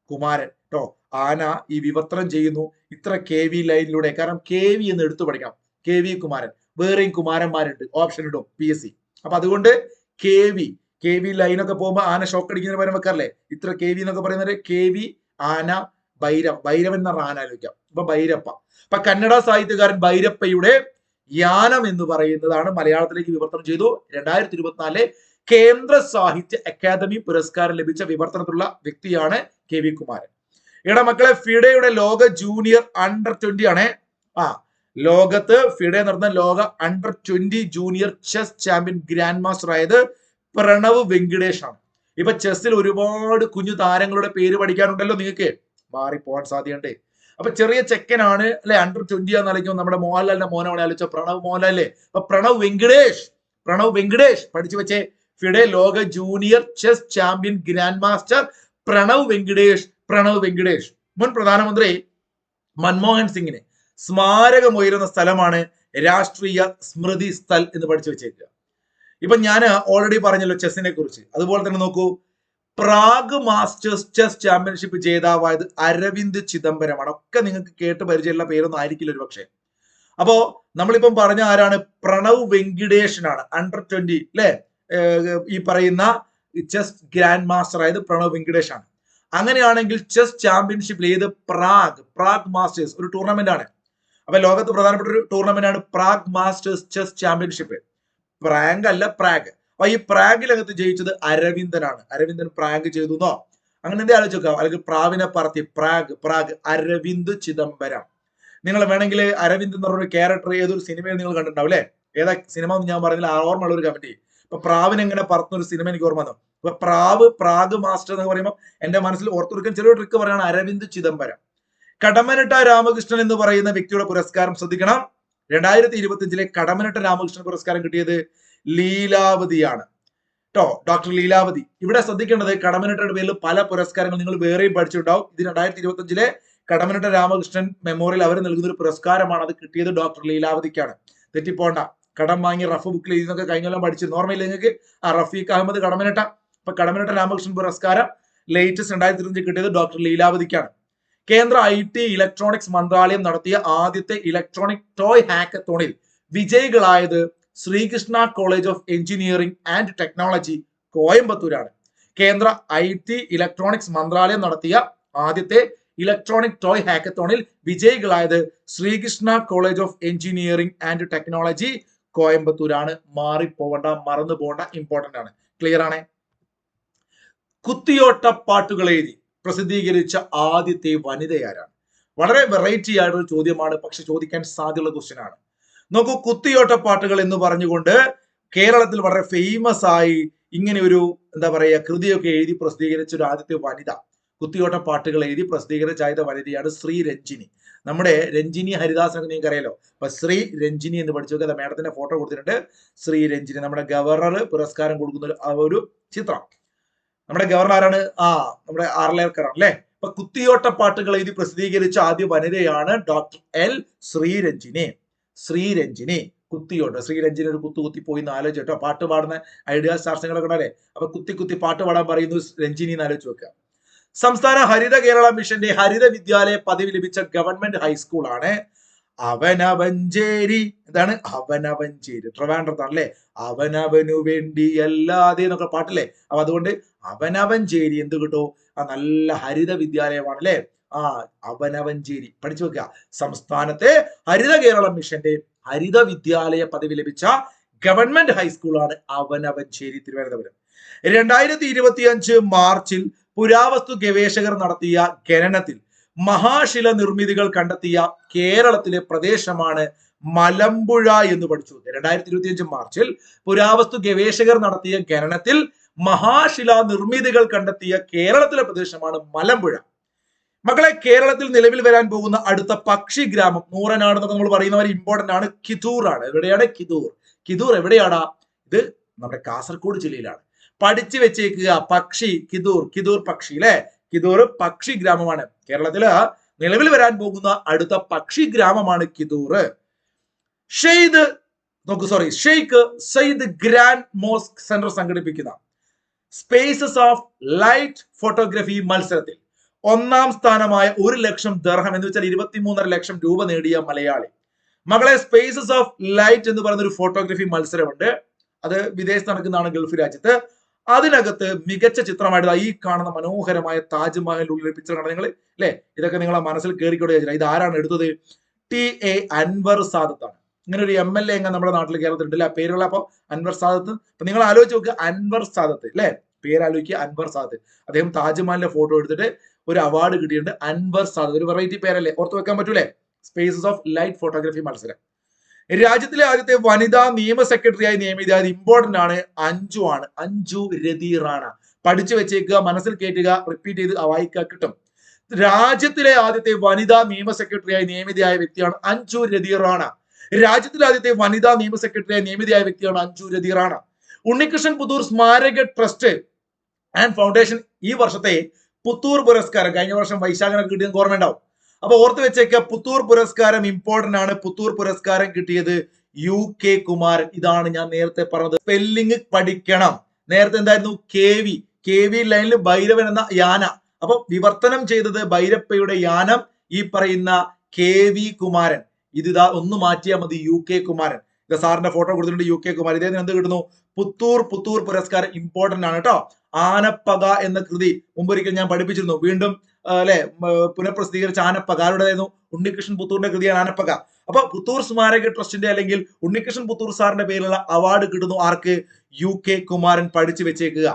കുമാരൻ കേട്ടോ. ആന ഈ വിവർത്തനം ചെയ്യുന്നു ഇത്ര KV ലൈനിലൂടെ. കാരണം KV എന്ന് എടുത്തു പഠിക്കണം. KV കുമാരൻ. വേറെയും കുമാരന്മാരുണ്ട്. ഓപ്ഷൻ ഇടും PSC. അപ്പൊ അതുകൊണ്ട് കെ വി ലൈനൊക്കെ പോകുമ്പോൾ ആന ഷോക്ക് അടിക്കുന്നതിന് പകരം വെക്കാറില്ലേ, ഇത്ര കെ വി എന്നൊക്കെ പറയുന്നത് കെ വി ആന ഭൈരവൻ എന്ന ആന ആലോചിക്കാം. അപ്പൊ ഭൈരപ്പ. അപ്പൊ കന്നഡ സാഹിത്യകാരൻ ഭൈരപ്പയുടെ യാനം എന്ന് പറയുന്നതാണ് മലയാളത്തിലേക്ക് വിവർത്തനം ചെയ്തു. 2024 കേന്ദ്ര സാഹിത്യ അക്കാദമി പുരസ്കാരം ലഭിച്ച വിവർത്തനത്തിലുള്ള വ്യക്തിയാണ് കെ വി കുമാരൻ. ഇവിടെ മക്കളെ ഫിഡയുടെ ലോക ജൂനിയർ അണ്ടർ 20 ആണ്. ലോകത്ത് ഫിഡെ നടന്ന ലോക under 20 junior chess champion grand master ആയത് പ്രണവ് വെങ്കിടേഷ് ആണ്. ഇപ്പൊ ചെസ്സിൽ ഒരുപാട് കുഞ്ഞു താരങ്ങളുടെ പേര് പഠിക്കാനുണ്ടല്ലോ, നിങ്ങൾക്ക് മാറിപ്പോവാൻ സാധ്യതയുണ്ട്. അപ്പൊ ചെറിയ ചെക്കനാണ് അല്ലെ, അണ്ടർ 20 ആണെന്ന് ആലോചിക്കും. നമ്മുടെ മോഹൻലാലിന്റെ മോനാണ് ആലോചിച്ച പ്രണവ് മോഹൻലാലേ. അപ്പൊ പ്രണവ് വെങ്കിടേഷ് പഠിച്ചു വെച്ചേ. ഫിഡെ ലോക junior chess champion grandmaster Pranav Venkatesh. മുൻ പ്രധാനമന്ത്രി മൻമോഹൻ സിംഗിന് സ്മാരകമുയരുന്ന സ്ഥലമാണ് രാഷ്ട്രീയ സ്മൃതി സ്ഥൽ എന്ന് പഠിച്ചു വെച്ചേക്കുക. ഇപ്പൊ ഞാൻ ഓൾറെഡി പറഞ്ഞല്ലോ ചെസ്സിനെ കുറിച്ച്. അതുപോലെ തന്നെ നോക്കൂ, പ്രാഗ് മാസ്റ്റേഴ്സ് ചെസ് ചാമ്പ്യൻഷിപ്പ് ജേതാവായത് അരവിന്ദ് ചിദംബരമാണ്. ഒക്കെ നിങ്ങൾക്ക് കേട്ട് പരിചയമുള്ള പേരൊന്നും ആയിരിക്കില്ല ഒരു പക്ഷേ. അപ്പോ നമ്മളിപ്പം പറഞ്ഞ ആരാണ്? പ്രണവ് വെങ്കിടേഷനാണ്. അണ്ടർ 20 അല്ലെ, ഈ പറയുന്ന ചെസ് ഗ്രാൻഡ് മാസ്റ്റർ ആയത് പ്രണവ് വെങ്കിടേഷ് ആണ്. അങ്ങനെയാണെങ്കിൽ ചെസ് ചാമ്പ്യൻഷിപ്പിൽ ഏത് പ്രാഗ് മാസ്റ്റേഴ്സ് ഒരു ടൂർണമെന്റ് ആണ്. അപ്പൊ ലോകത്ത് പ്രധാനപ്പെട്ട ഒരു ടൂർണമെന്റ് ആണ് Prague masters chess championship. Prague. അപ്പൊ ഈ പ്രാഗിലകത്ത് ജയിച്ചത് അരവിന്ദനാണ്. അരവിന്ദൻ പ്രാഗ് ചെയ്തു അങ്ങനെ എന്താ ആലോചിച്ചോ, അല്ലെങ്കിൽ പ്രാവിനെ പറത്തി പ്രാഗ് അരവിന്ദ് ചിദംബരം. നിങ്ങൾ വേണമെങ്കിൽ അരവിന്ദ് എന്ന് പറഞ്ഞൊരു ക്യാരക്ടർ ഏതൊരു സിനിമയിൽ നിങ്ങൾ കണ്ടിട്ടുണ്ടാവും അല്ലെ. ഏതാ സിനിമ എന്ന് ഞാൻ പറഞ്ഞില്ല, ഓർമ്മയുള്ള ഒരു കമന്റ്. ഇപ്പൊ പ്രാവിനെ എങ്ങനെ പറത്തുന്ന ഒരു സിനിമ എനിക്ക് ഓർമ്മ വന്നു. അപ്പൊ പ്രാഗ് മാസ്റ്റർ എന്ന് പറയുമ്പോൾ എന്റെ മനസ്സിൽ ഓർത്തെടുക്കാൻ ചെറിയ ട്രിക്ക് പറയാണ് അരവിന്ദ് ചിദംബരം. കടമനിട്ട രാമകൃഷ്ണൻ എന്ന് പറയുന്ന വ്യക്തിയുടെ പുരസ്കാരം ശ്രദ്ധിക്കണം. 2025 കടമനിട്ട രാമകൃഷ്ണൻ പുരസ്കാരം കിട്ടിയത് ലീലാവതിയാണ് കേട്ടോ, ഡോക്ടർ ലീലാവതി. ഇവിടെ ശ്രദ്ധിക്കേണ്ടത് കടമനിട്ടയുടെ പേരിൽ പല പുരസ്കാരങ്ങൾ നിങ്ങൾ വേറെയും പഠിച്ചിട്ടുണ്ടാവും. ഇത് 2025 കടമനിട്ട രാമകൃഷ്ണൻ മെമ്മോറിയൽ അവർ നൽകുന്ന ഒരു പുരസ്കാരമാണ്. അത് കിട്ടിയത് ഡോക്ടർ ലീലാവതിക്കാണ്. തെറ്റിപ്പോണ്ട. കടം വാങ്ങി റഫ് ബുക്കിൽ എഴുതുന്നൊക്കെ കഴിഞ്ഞെല്ലാം പഠിച്ചിരുന്നു. ഓർമ്മയില്ല നിങ്ങൾക്ക്? റഫീഖ് അഹമ്മദ് കടമനിട്ട. അപ്പൊ കടമനിട്ട രാമകൃഷ്ണൻ പുരസ്കാരം ലേറ്റസ്റ്റ് 2025 കിട്ടിയത് ഡോക്ടർ ലീലാവതിക്കാണ്. കേന്ദ്ര IT ഇലക്ട്രോണിക്സ് മന്ത്രാലയം നടത്തിയ ആദ്യത്തെ ഇലക്ട്രോണിക് ടോയ് ഹാക്കത്തോണിൽ വിജയികളായത് Srikrishna college of engineering and technology കോയമ്പത്തൂരാണ്. കേന്ദ്ര IT ഇലക്ട്രോണിക്സ് മന്ത്രാലയം നടത്തിയ ആദ്യത്തെ ഇലക്ട്രോണിക് ടോയ് ഹാക്കത്തോണിൽ വിജയികളായത് Srikrishna college of engineering and technology കോയമ്പത്തൂരാണ്. മാറിപ്പോവണ്ട, മറന്നു പോകണ്ട, ഇമ്പോർട്ടന്റ് ആണ്. ക്ലിയർ ആണ്? കുത്തിയോട്ട പാട്ടുകൾ എഴുതി പ്രസിദ്ധീകരിച്ച ആദ്യത്തെ വനിതയാരാണ്? വളരെ വെറൈറ്റി ആയിട്ടുള്ള ചോദ്യമാണ്, പക്ഷെ ചോദിക്കാൻ സാധ്യതയുള്ള ക്വസ്റ്റ്യൻ ആണ്. നോക്കൂ, കുത്തിയോട്ട പാട്ടുകൾ എന്ന് പറഞ്ഞുകൊണ്ട് കേരളത്തിൽ വളരെ ഫേമസ് ആയി ഇങ്ങനെ ഒരു എന്താ പറയുക കൃതിയൊക്കെ എഴുതി പ്രസിദ്ധീകരിച്ച ഒരു ആദ്യത്തെ വനിത, കുത്തിയോട്ട പാട്ടുകൾ എഴുതി പ്രസിദ്ധീകരിച്ച ആദ്യത്തെ വനിതയാണ് ശ്രീ രഞ്ജിനി. നമ്മുടെ രഞ്ജിനി ഹരിദാസ് ഒക്കെ നിങ്ങൾക്ക് അറിയാലോ. അപ്പൊ ശ്രീ രഞ്ജിനി എന്ന് പഠിച്ചു നോക്കുക. മാഡത്തിന്റെ ഫോട്ടോ കൊടുത്തിട്ടുണ്ട്. ശ്രീ രഞ്ജിനി നമ്മുടെ ഗവർണർ പുരസ്കാരം കൊടുക്കുന്ന ഒരു ചിത്രം. നമ്മുടെ ഗവർണർ ആരാണ്? നമ്മുടെ ആർലേക്കർ അല്ലേ. അപ്പൊ കുത്തിയോട്ട പാട്ടുകൾ എഴുതി പ്രസിദ്ധീകരിച്ച ആദ്യ വനിതയാണ് ഡോക്ടർ L ശ്രീരഞ്ജിനി. കുത്തിയോട്ട ശ്രീരഞ്ജിനി ഒരു കുത്തി പോയി എന്ന് ആലോചിച്ചോ. പാട്ട് പാടുന്ന ഐഡിയ സ്റ്റാർസിങ്ങളൊക്കെ ഉണ്ടല്ലേ. അപ്പൊ കുത്തി പാട്ട് പാടാൻ പറയുന്നു രഞ്ജിനി എന്ന് ആലോചിച്ച് വെക്കുക. സംസ്ഥാന ഹരിത കേരള മിഷന്റെ ഹരിത വിദ്യാലയ പദവി ലഭിച്ച ഗവൺമെന്റ് ഹൈസ്കൂൾ ആണ് അവനവഞ്ചേരി. എന്താണ് അവനവഞ്ചേരി? ട്രിവാൻഡ്രത്താണ് അല്ലെ. അവനവനു വേണ്ടി അല്ലാതെ എന്നൊക്കെ പാട്ടില്ലേ. അപ്പൊ അതുകൊണ്ട് അവനവഞ്ചേരി എന്ത് കിട്ടും? നല്ല ഹരിത വിദ്യാലയമാണ് അല്ലെ. അവനവഞ്ചേരി പഠിച്ചു വെക്കുക. സംസ്ഥാനത്തെ ഹരിത കേരള മിഷന്റെ ഹരിത വിദ്യാലയ പദവി ലഭിച്ച ഗവൺമെന്റ് ഹൈസ്കൂളാണ് അവനവഞ്ചേരി, തിരുവനന്തപുരം. 2025 മാർച്ചിൽ പുരാവസ്തു ഗവേഷകർ നടത്തിയ ഖനനത്തിൽ മഹാശില നിർമ്മിതികൾ കണ്ടെത്തിയ കേരളത്തിലെ പ്രദേശമാണ് മലമ്പുഴ എന്ന് പഠിച്ചു. 2025 മാർച്ചിൽ പുരാവസ്തു ഗവേഷകർ നടത്തിയ ഖനനത്തിൽ മഹാശില നിർമ്മിതികൾ കണ്ടെത്തിയ കേരളത്തിലെ പ്രദേശമാണ് മലമ്പുഴ. മക്കളെ, കേരളത്തിൽ നിലവിൽ വരാൻ പോകുന്ന അടുത്ത പക്ഷി ഗ്രാമം നൂറനാട് എന്നൊക്കെ നമ്മൾ പറയുന്നവർ ഇമ്പോർട്ടന്റ് ആണ്. കിതൂർ ആണ്. എവിടെയാണ്? കിതൂർ എവിടെയാടാ? ഇത് നമ്മുടെ കാസർഗോഡ് ജില്ലയിലാണ്. പഠിച്ചു വെച്ചേക്കുക. പക്ഷി കിതൂർ പക്ഷി അല്ലെ. കിതൂർ പക്ഷി ഗ്രാമമാണ്. കേരളത്തില് നിലവിൽ വരാൻ പോകുന്ന അടുത്ത പക്ഷി ഗ്രാമമാണ് Kithur. Sheikh Zayed grand mosque centre സംഘടിപ്പിക്കുന്ന സ്പേസസ് ഓഫ് ലൈറ്റ് ഫോട്ടോഗ്രഫി മത്സരത്തിൽ 1ാം സ്ഥാനമായ 1 ലക്ഷം ദർഹം എന്ന് വെച്ചാൽ 23.5 ലക്ഷം രൂപ നേടിയ മലയാളി. മകളെ, സ്പേസസ് ഓഫ് ലൈറ്റ് എന്ന് പറയുന്ന ഒരു ഫോട്ടോഗ്രഫി മത്സരമുണ്ട്. അത് വിദേശത്ത് നടക്കുന്നതാണ്, ഗൾഫ് രാജ്യത്ത്. അതിനകത്ത് മികച്ച ചിത്രമായിട്ട് ഈ കാണുന്ന മനോഹരമായ താജ്മഹലിനുള്ളിലെ പിക്ചർ കാണാൻ നിങ്ങൾ അല്ലെ, ഇതൊക്കെ നിങ്ങളെ മനസ്സിൽ കയറിക്കൂടെ? ഇത് ആരാണ് എടുത്തത്? TA അൻവർ സാദത്താണ്. ഇങ്ങനെ ഒരു MLA എങ്ങനെ നമ്മുടെ നാട്ടിൽ കേരളത്തിലുണ്ട് അല്ലെ, പേരുള്ള. അപ്പൊ അൻവർ സാദത്ത്, അപ്പൊ നിങ്ങൾ ആലോചിച്ച് നോക്കുക, അൻവർ സാദത്ത് അല്ലെ, പേരാലോചിക്കുക, അൻവർ സാദത്ത്. അദ്ദേഹം താജ്മഹലിന്റെ ഫോട്ടോ എടുത്തിട്ട് ഒരു അവാർഡ് കിട്ടിയിട്ടുണ്ട്. അൻവർ സാദത്ത് ഒരു വെറൈറ്റി പേരല്ലേ, ഓർത്ത് വെക്കാൻ പറ്റൂലേ? സ്പേസസ് ഓഫ് ലൈറ്റ് ഫോട്ടോഗ്രാഫി മത്സരം. രാജ്യത്തിലെ ആദ്യത്തെ വനിതാ നിയമ സെക്രട്ടറിയായി നിയമിതത് ഇമ്പോർട്ടന്റ് ആണ്, അഞ്ജു ആണ്. അഞ്ജു രതി റാണ. പഠിച്ചു വെച്ചേക്കുക, മനസ്സിൽ കയറ്റുക, റിപ്പീറ്റ് ചെയ്ത് വായിക്കുക, കിട്ടും. രാജ്യത്തിലെ ആദ്യത്തെ വനിതാ നിയമ സെക്രട്ടറിയായി നിയമിതയായ വ്യക്തിയാണ് അഞ്ജു രതി റാണ. രാജ്യത്തിലെ ആദ്യത്തെ വനിതാ നിയമ സെക്രട്ടറിയായി നിയമിതയായ വ്യക്തിയാണ് അഞ്ജു രതി റാണ. ഉണ്ണികൃഷ്ണൻ പുത്തൂർ സ്മാരക ട്രസ്റ്റ് ആൻഡ് ഫൗണ്ടേഷൻ ഈ വർഷത്തെ പുത്തൂർ പുരസ്കാരം, കഴിഞ്ഞ വർഷം വൈശാഖനൊക്കെ കിട്ടിയത് ഓർമ്മ ഉണ്ടാവും. അപ്പൊ ഓർത്ത് വെച്ചേക്ക, പുത്തൂർ പുരസ്കാരം ഇമ്പോർട്ടന്റ് ആണ്. പുത്തൂർ പുരസ്കാരം കിട്ടിയത് UK കുമാരൻ. ഇതാണ് ഞാൻ നേരത്തെ പറഞ്ഞത്, സ്പെല്ലിംഗ് പഠിക്കണം. നേരത്തെ എന്തായിരുന്നു? KV ലൈനിൽ ഭൈരവൻ എന്ന യാന. അപ്പൊ വിവർത്തനം ചെയ്തത് ഭൈരപ്പയുടെ യാനം ഈ പറയുന്ന KV കുമാരൻ. ഇതാ ഒന്ന് മാറ്റിയാൽ മതി, UK കുമാരൻ. ഇത് സാറിന്റെ ഫോട്ടോ കൊടുത്തിട്ടുണ്ട്, UK കുമാരൻ. ഇദ്ദേഹത്തിന് എന്ത് കിട്ടുന്നു? പുത്തൂർ പുരസ്കാരം ഇമ്പോർട്ടന്റ് ആണ് കേട്ടോ. ആനപ്പക എന്ന കൃതി മുമ്പൊരിക്കൽ ഞാൻ പഠിപ്പിച്ചിരുന്നു. വീണ്ടും അല്ലെ പുനഃപ്രസിദ്ധീകരിച്ച ആനപ്പക ആരുടേതായിരുന്നു? ഉണ്ണികൃഷ്ണൻ പുത്തൂറിന്റെ കൃതിയാണ് ആനപ്പക. അപ്പൊ പുത്തൂർ സ്മാരക ട്രസ്റ്റിന്റെ അല്ലെങ്കിൽ ഉണ്ണികൃഷ്ണൻ പുത്തൂർ സാറിന്റെ പേരിലുള്ള അവാർഡ് കിട്ടുന്നു ആർക്ക്? UK കുമാരൻ. പഠിച്ചു വെച്ചേക്കുക.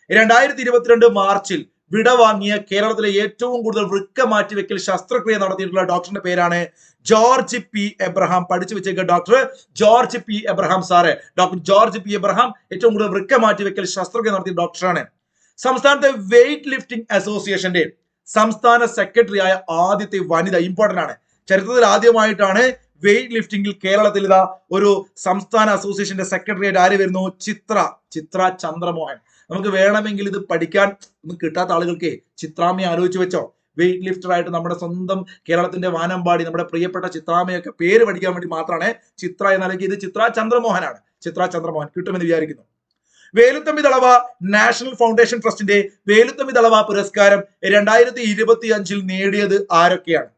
2022 മാർച്ചിൽ വിടവാങ്ങിയ കേരളത്തിലെ ഏറ്റവും കൂടുതൽ വൃക്ക മാറ്റിവെക്കൽ ശസ്ത്രക്രിയ നടത്തിയിട്ടുള്ള ഡോക്ടറിന്റെ പേരാണ് ജോർജ് P. എബ്രഹാം. പഠിച്ചു വെച്ചേക്കുക, doctor George P. Abraham sir. Doctor George P. Abraham ഏറ്റവും കൂടുതൽ വൃക്ക മാറ്റിവെക്കൽ ശസ്ത്രക്രിയ നടത്തിയ ഡോക്ടറാണ്. സംസ്ഥാനത്തെ വെയിറ്റ് ലിഫ്റ്റിംഗ് അസോസിയേഷന്റെ സംസ്ഥാന സെക്രട്ടറി ആയ ആദ്യത്തെ വനിത. ഇമ്പോർട്ടന്റ് ആണ്. ചരിത്രത്തിൽ ആദ്യമായിട്ടാണ് വെയിറ്റ് ലിഫ്റ്റിംഗിൽ കേരളത്തിൽ ഇതാ ഒരു സംസ്ഥാന അസോസിയേഷന്റെ സെക്രട്ടറി ആയിട്ട് ആര് വരുന്നു? ചിത്ര ചന്ദ്രമോഹൻ. നമുക്ക് വേണമെങ്കിൽ ഇത് പഠിക്കാൻ ഒന്നും കിട്ടാത്ത ആളുകൾക്ക് ചിത്രാമ്മയെ ആലോചിച്ച് വെച്ചോ. വെയിറ്റ് ലിഫ്റ്റർ ആയിട്ട് നമ്മുടെ സ്വന്തം കേരളത്തിന്റെ വാനമ്പാടി നമ്മുടെ പ്രിയപ്പെട്ട ചിത്രാമ്മയൊക്കെ പേര് പഠിക്കാൻ വേണ്ടി മാത്രമാണ് ചിത്ര എന്നാലേക്ക്. ഇത് ചിത്ര ചന്ദ്രമോഹനാണ്. ചിത്ര ചന്ദ്രമോഹൻ കിട്ടുമെന്ന് വിചാരിക്കുന്നു. വേലുത്തമ്പി ദളവ നാഷണൽ ഫൗണ്ടേഷൻ ട്രസ്റ്റിന്റെ വേലുത്തമ്പി ദളവ പുരസ്കാരം 2025 നേടിയത് ആരൊക്കെയാണ്?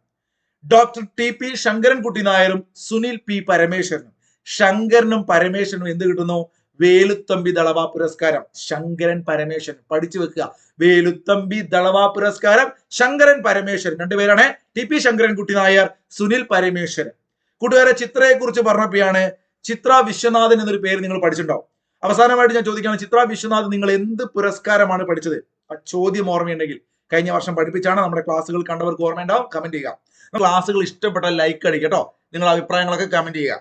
ഡോക്ടർ TP ശങ്കരൻകുട്ടി നായരും സുനിൽ P. പരമേശ്വരനും. ശങ്കരനും പരമേശ്വരനും എന്ത് കിട്ടുന്നു? വേലുത്തമ്പി ദളവ പുരസ്കാരം. ശങ്കരൻ പരമേശ്വരൻ പഠിച്ചു വെക്കുക. വേലുത്തമ്പി ദളവ പുരസ്കാരം ശങ്കരൻ പരമേശ്വരൻ രണ്ടുപേരാണ്. TP ശങ്കരൻകുട്ടി നായർ, സുനിൽ പരമേശ്വരൻ. കൂട്ടുകാരെ, ചിത്രയെ കുറിച്ച് പറഞ്ഞപ്പോഴാണ് ചിത്ര വിശ്വനാഥൻ എന്നൊരു പേര് നിങ്ങൾ പഠിച്ചിട്ടുണ്ടാവും. അവസാനമായിട്ട് ഞാൻ ചോദിക്കുകയാണ്, ചിത്ര വിശ്വനാഥ് നിങ്ങൾ എന്ത് പുരസ്കാരമാണ് പഠിച്ചത്? ആ ചോദ്യം ഓർമ്മയുണ്ടെങ്കിൽ കഴിഞ്ഞ വർഷം പഠിപ്പിച്ചാണ്, നമ്മുടെ ക്ലാസ്സുകൾ കണ്ടവർക്ക് ഓർമ്മയുണ്ടാവും. കമന്റ് ചെയ്യുക. ക്ലാസ്സുകൾ ഇഷ്ടപ്പെട്ട ലൈക്ക് അടിക്കുക കേട്ടോ. നിങ്ങളുടെ അഭിപ്രായങ്ങളൊക്കെ കമന്റ് ചെയ്യുക.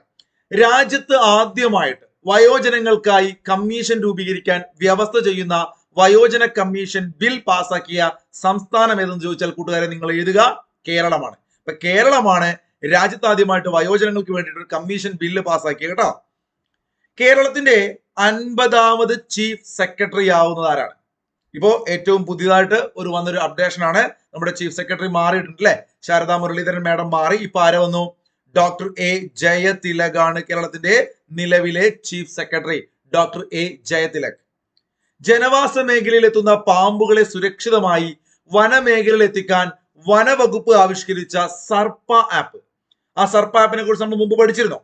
രാജ്യത്ത് ആദ്യമായിട്ട് വയോജനങ്ങൾക്കായി കമ്മീഷൻ രൂപീകരിക്കാൻ വ്യവസ്ഥ ചെയ്യുന്ന വയോജന കമ്മീഷൻ ബിൽ പാസാക്കിയ സംസ്ഥാനം ഏതെന്ന് ചോദിച്ചാൽ കൂട്ടുകാരെ നിങ്ങൾ എഴുതുക, കേരളമാണ്. അപ്പൊ കേരളമാണ് രാജ്യത്ത് ആദ്യമായിട്ട് വയോജനങ്ങൾക്ക് വേണ്ടിയിട്ട് ഒരു കമ്മീഷൻ ബില്ല് പാസാക്കിയ കേട്ടോ. കേരളത്തിന്റെ 50ാമത് ചീഫ് സെക്രട്ടറി ആവുന്നത് ആരാണ്? ഇപ്പോ ഏറ്റവും പുതിയതായിട്ട് വന്നൊരു അപ്ഡേഷൻ ആണ്. നമ്മുടെ ചീഫ് സെക്രട്ടറി മാറിയിട്ടുണ്ട് അല്ലെ, ശാരദാ മുരളീധരൻ മാഡം മാറി. ഇപ്പൊ ആരെ വന്നു? Doctor A. ജയതിലകാണ് കേരളത്തിന്റെ നിലവിലെ chief secretary. Doctor A. Jayathilak. ജനവാസ മേഖലയിൽ എത്തുന്ന പാമ്പുകളെ സുരക്ഷിതമായി വനമേഖലയിൽ എത്തിക്കാൻ വനവകുപ്പ് ആവിഷ്കരിച്ച സർപ്പ ആപ്പ്. ആ സർപ്പ ആപ്പിനെ കുറിച്ച് നമ്മൾ മുമ്പ് പഠിച്ചിരുന്നു.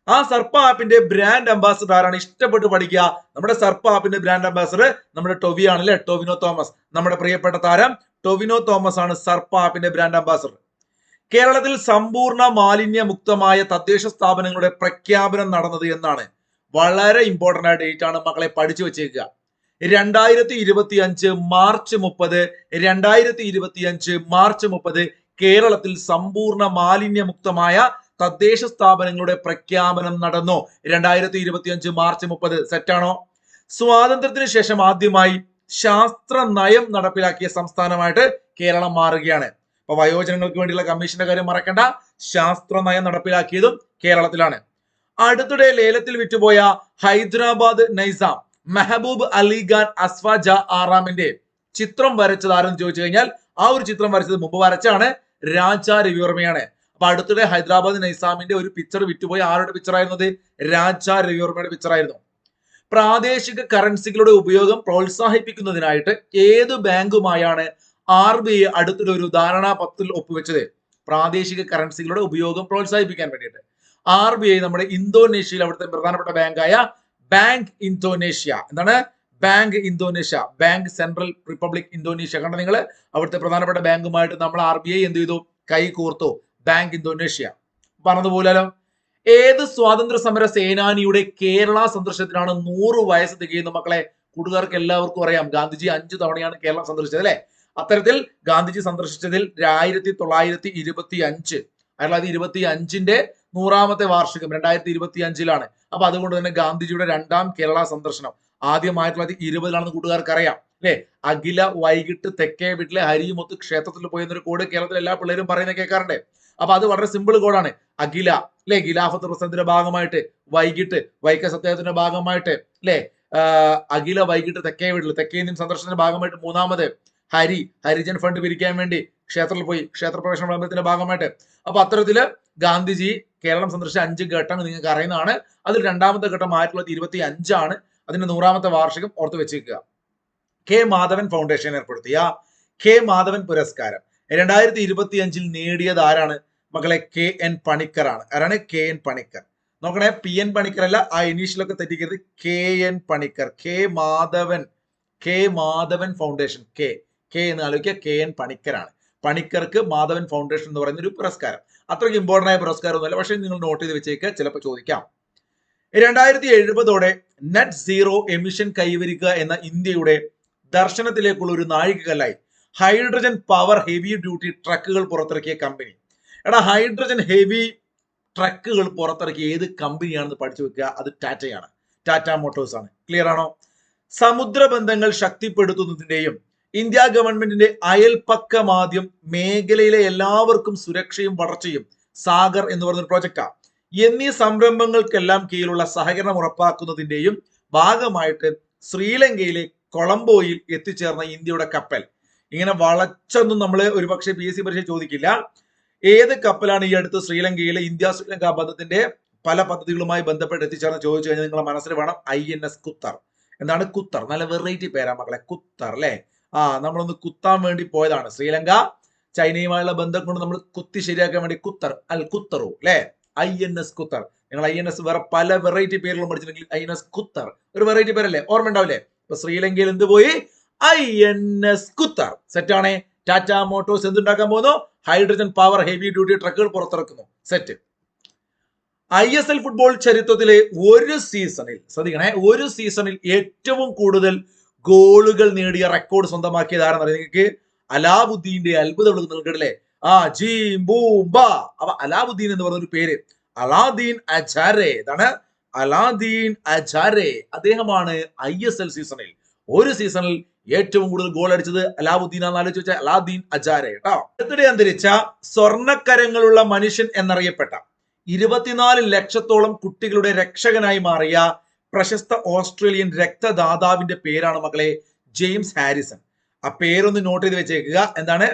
ആ സർപ്പ ആപ്പിന്റെ ബ്രാൻഡ് അംബാസഡർ ആരാണ്? ഇഷ്ടപ്പെട്ട് പഠിക്കുക. നമ്മുടെ സർപ്പ ആപ്പിന്റെ ബ്രാൻഡ് അംബാസഡർ നമ്മുടെ ടൊവി ആണല്ലേ, ടൊവിനോ തോമസ്. നമ്മുടെ പ്രിയപ്പെട്ട താരം ടൊവിനോ തോമസ് ആണ് സർപ്പ ആപ്പിന്റെ ബ്രാൻഡ് അംബാസഡർ. കേരളത്തിൽ സമ്പൂർണ്ണ മാലിന്യ മുക്തമായ തദ്ദേശ സ്ഥാപനങ്ങളുടെ പ്രഖ്യാപനം നടന്നത് എന്നാണ്? വളരെ ഇമ്പോർട്ടന്റ് ആയ ഡേറ്റ് ആണ് മക്കളെ, പഠിച്ചു വെച്ചേക്കുക. 2025 മാർച്ച് 30. 2025 മാർച്ച് 30 കേരളത്തിൽ സമ്പൂർണ്ണ മാലിന്യ മുക്തമായ തദ്ദേശ സ്ഥാപനങ്ങളുടെ പ്രഖ്യാപനം നടന്നു. 2025 മാർച്ച് 30. സെറ്റാണോ? സ്വാതന്ത്ര്യത്തിന് ശേഷം ആദ്യമായി ശാസ്ത്ര നയം നടപ്പിലാക്കിയ സംസ്ഥാനമായിട്ട് കേരളം മാറുകയാണ്. അപ്പൊ വയോജനങ്ങൾക്ക് വേണ്ടിയുള്ള കമ്മീഷന്റെ കാര്യം മറക്കണ്ട. ശാസ്ത്ര നയം നടപ്പിലാക്കിയതും കേരളത്തിലാണ്. അടുത്തിടെ ലേലത്തിൽ വിറ്റുപോയ ഹൈദരാബാദ് നൈസാം മെഹബൂബ് അലി ഖാൻ അസ്ഫ ജ ആറാമിന്റെ ചിത്രം വരച്ചത് ആരെന്ന് ചോദിച്ചു കഴിഞ്ഞാൽ ആ ഒരു ചിത്രം വരച്ചത് മുമ്പ് വരച്ചാണ് രാജാ രവിവർമ്മയാണ്. അപ്പൊ അടുത്തിടെ ഹൈദരാബാദ് നൈസാമിന്റെ ഒരു പിക്ചർ വിറ്റുപോയി. ആരുടെ പിക്ചർ ആയിരുന്നത്? രാജാ രവിവർമ്മയുടെ പിക്ചർ ആയിരുന്നു. പ്രാദേശിക കറൻസികളുടെ ഉപയോഗം പ്രോത്സാഹിപ്പിക്കുന്നതിനായിട്ട് ഏത് ബാങ്കുമായാണ് RBI അടുത്തിടെ ഒരു ധാരണാപത്രത്തിൽ ഒപ്പുവെച്ചത്? പ്രാദേശിക കറൻസികളുടെ ഉപയോഗം പ്രോത്സാഹിപ്പിക്കാൻ വേണ്ടിയിട്ട് RBI നമ്മുടെ ഇന്തോനേഷ്യയിൽ അവിടുത്തെ പ്രധാനപ്പെട്ട ബാങ്കായ ബാങ്ക് ഇന്തോനേഷ്യ. എന്താണ്? Bank Indonesia, bank central republic Indonesia. കണ്ട നിങ്ങൾ, അവിടുത്തെ പ്രധാനപ്പെട്ട ബാങ്കുമായിട്ട് നമ്മൾ RBI എന്ത് ചെയ്തു? കൈ കോർത്തു. Bank Indonesia. പറഞ്ഞതുപോലോ. ഏത് സ്വാതന്ത്ര്യ സമര സേനാനിയുടെ കേരള സന്ദർശനത്തിനാണ് 100 വയസ്സ് തികയുന്ന മക്കളെ? കൂട്ടുകാർക്ക് എല്ലാവർക്കും അറിയാം, ഗാന്ധിജി 5 തവണയാണ് കേരളം സന്ദർശിച്ചത് അല്ലെ? അത്തരത്തിൽ ഗാന്ധിജി സന്ദർശിച്ചതിൽ 1925 100ാമത്തെ വാർഷികം 2025 അപ്പൊ അതുകൊണ്ട് തന്നെ ഗാന്ധിജിയുടെ 2ാം കേരള സന്ദർശനം ആദ്യം 1920 കൂട്ടുകാർക്ക് അറിയാം അല്ലെ? അഖില വൈകിട്ട് തെക്കേ വീട്ടിലെ ഹരിയുമൊത്ത് ക്ഷേത്രത്തിൽ പോയെന്നൊരു കോഡ് കേരളത്തിലെ എല്ലാ പിള്ളേരും പറയുന്നത് കേൾക്കാറുണ്ട്. അപ്പൊ അത് വളരെ സിമ്പിൾ കോഡാണ്. അഖില അല്ലെ, ഖിലാഫത്ത് പ്രസ്ഥാനത്തിന്റെ ഭാഗമായിട്ട്, വൈകിട്ട് വൈക്കം സത്യാഗ്രഹത്തിന്റെ ഭാഗമായിട്ട് അല്ലെ, അഖില വൈകിട്ട് തെക്കേ വീട്ടിൽ, തെക്കേ ഇന്ത്യൻ സന്ദർശനത്തിന്റെ ഭാഗമായിട്ട് 3ാമത് ഹരിജൻ ഫണ്ട് പിരിക്കാൻ വേണ്ടി ക്ഷേത്രത്തിൽ പോയി, ക്ഷേത്രപ്രവേശന വിളംബരത്തിന്റെ ഭാഗമായിട്ട്. അപ്പൊ അത്തരത്തില് ഗാന്ധിജി കേരളം സന്ദർശിച്ച 5 ഘട്ടങ്ങൾ നിങ്ങൾക്ക് അറിയുന്നതാണ്. അതിൽ 2ാമത്തെ ഘട്ടം 1925 അതിന്റെ 100ാമത്തെ വാർഷികം ഓർത്ത് വെച്ചേക്കുക. കെ മാധവൻ ഫൗണ്ടേഷൻ ഏർപ്പെടുത്തിയ കെ മാധവൻ പുരസ്കാരം 2025 നേടിയത് ആരാണ് മക്കളെ? KN പണിക്കർ ആണ്. ആരാണ്? KN പണിക്കർ. നോക്കണേ, PN പണിക്കർ അല്ല, ആ ഇനീഷ്യലൊക്കെ തെറ്റിക്കരുത്. KN Panicker, K Madhavan foundation. K എന്ന് ആലോചിക്കുക, KN പണിക്കരാണ്. പണിക്കർക്ക് മാധവൻ ഫൗണ്ടേഷൻ എന്ന് പറയുന്ന ഒരു പുരസ്കാരം. അത്രയ്ക്ക് ഇമ്പോർട്ടന്റ് ആയ പുരസ്കാരം ഒന്നുമല്ല, പക്ഷെ നിങ്ങൾ നോട്ട് ചെയ്ത് വെച്ചേക്കുക, ചിലപ്പോൾ ചോദിക്കാം. 2070 നെറ്റ് സീറോ എമിഷൻ കൈവരിക്കുക എന്ന ഇന്ത്യയുടെ ദർശനത്തിലേക്കുള്ള ഒരു നാഴികക്കല്ലായി ഹൈഡ്രജൻ പവർ ഹെവി ഡ്യൂട്ടി ട്രക്കുകൾ പുറത്തിറക്കിയ കമ്പനി. ഹൈഡ്രജൻ ഹെവി ട്രക്കുകൾ പുറത്തിറക്കിയ ഏത് കമ്പനിയാണെന്ന് പഠിച്ചു വെക്കുക. അത് ടാറ്റയാണ്, ടാറ്റ മോട്ടോഴ്സ് ആണ്. ക്ലിയർ ആണോ? സമുദ്രബന്ധങ്ങൾ ശക്തിപ്പെടുത്തുന്നതിന്റെയും ഇന്ത്യ ഗവൺമെന്റിന്റെ അയൽപക്കമാദ്യം മേഖലയിലെ എല്ലാവർക്കും സുരക്ഷയും വളർച്ചയും സാഗർ എന്ന് പറയുന്ന പ്രോജക്റ്റാണ്. എന്നീ സംരംഭങ്ങൾക്കെല്ലാം കീഴിലുള്ള സഹകരണം ഉറപ്പാക്കുന്നതിന്റെയും ഭാഗമായിട്ട് ശ്രീലങ്കയിലെ കൊളംബോയിൽ എത്തിച്ചേർന്ന ഇന്ത്യയുടെ കപ്പൽ. ഇങ്ങനെ വളച്ചൊന്നും നമ്മൾ ഒരുപക്ഷെ PSC പരീക്ഷ ചോദിക്കില്ല. ഏത് കപ്പലാണ് ഈ അടുത്ത് ശ്രീലങ്കയിലെ ഇന്ത്യ ശ്രീലങ്ക ബന്ധത്തിന്റെ പല പദ്ധതികളുമായി ബന്ധപ്പെട്ട് എത്തിച്ചേർന്ന് ചോദിച്ചു കഴിഞ്ഞാൽ നിങ്ങളെ മനസ്സിൽ വേണം INS കുത്തർ. എന്താണ് കുത്തർ? നല്ല വെറൈറ്റി പേരാ മക്കളെ, കുത്തർ അല്ലെ? നമ്മളൊന്ന് കുത്താൻ വേണ്ടി പോയതാണ്. ശ്രീലങ്ക ചൈനയുമായുള്ള ബന്ധം കൊണ്ട് നമ്മൾ കുത്തി ശരിയാക്കാൻ വേണ്ടി കുത്തർ, അൽ കുത്തറു അല്ലെ? INS കുത്തർ. നിങ്ങൾ INS വേറെ പല വെറൈറ്റി പേരുകളും പഠിച്ചിട്ടുണ്ടെങ്കിൽ INS കുത്തർ ഒരു വെറൈറ്റി പേരല്ലേ? ഓർമ്മ ഉണ്ടാവില്ലേ? ഇപ്പൊ ശ്രീലങ്കയിൽ എന്ത് പോയി? INS കുത്തർ. സെറ്റാണേ. ടാറ്റ മോട്ടോഴ്സ് എന്തുണ്ടാക്കാൻ പോകുന്നു? ഹൈഡ്രജൻ പവർ ഹെവി ഡ്യൂട്ടി ട്രക്കുകൾ പുറത്തിറക്കുന്നു. സെറ്റ്. ISL ഫുട്ബോൾ ചരിത്രത്തിലെ ഒരു സീസണിൽ, ശ്രദ്ധിക്കണേ, ഒരു സീസണിൽ ഏറ്റവും കൂടുതൽ ഗോളുകൾ നേടിയ റെക്കോർഡ് സ്വന്തമാക്കിയത് ആരെന്ന് അറിയാം നിങ്ങൾക്ക്? അലാവുദ്ദീന്റെ അത്ഭുത നിൽക്കണല്ലേ? ജീം ബൂം ബാ. അപ്പൊ അലാവുദ്ദീൻ എന്ന് പറഞ്ഞ ഒരു പേര്, അലാദീൻ അജാരെ. ഇതാണ് അലാദീൻ അജാരെ. അദ്ദേഹമാണ് ISL സീസണിൽ, ഒരു സീസണിൽ ഏറ്റവും കൂടുതൽ ഗോൾ അടിച്ചത് അലാവുദ്ദീൻ ആണെന്ന് ആലോചിച്ച് വെച്ചാൽ അലാദീൻ അജാരെ കേട്ടോ. അടുത്തിടെ അന്തരിച്ച സ്വർണ്ണക്കരങ്ങളുള്ള മനുഷ്യൻ എന്നറിയപ്പെട്ട 24 ലക്ഷത്തോളം കുട്ടികളുടെ രക്ഷകനായി മാറിയ പ്രശസ്ത ഓസ്ട്രേലിയൻ രക്തദാതാവിന്റെ പേരാണ് മക്കളെ ജെയിംസ് ഹാരിസൺ. ആ പേരൊന്ന് നോട്ട് ചെയ്ത് വെച്ചേക്കുക. എന്താണ്?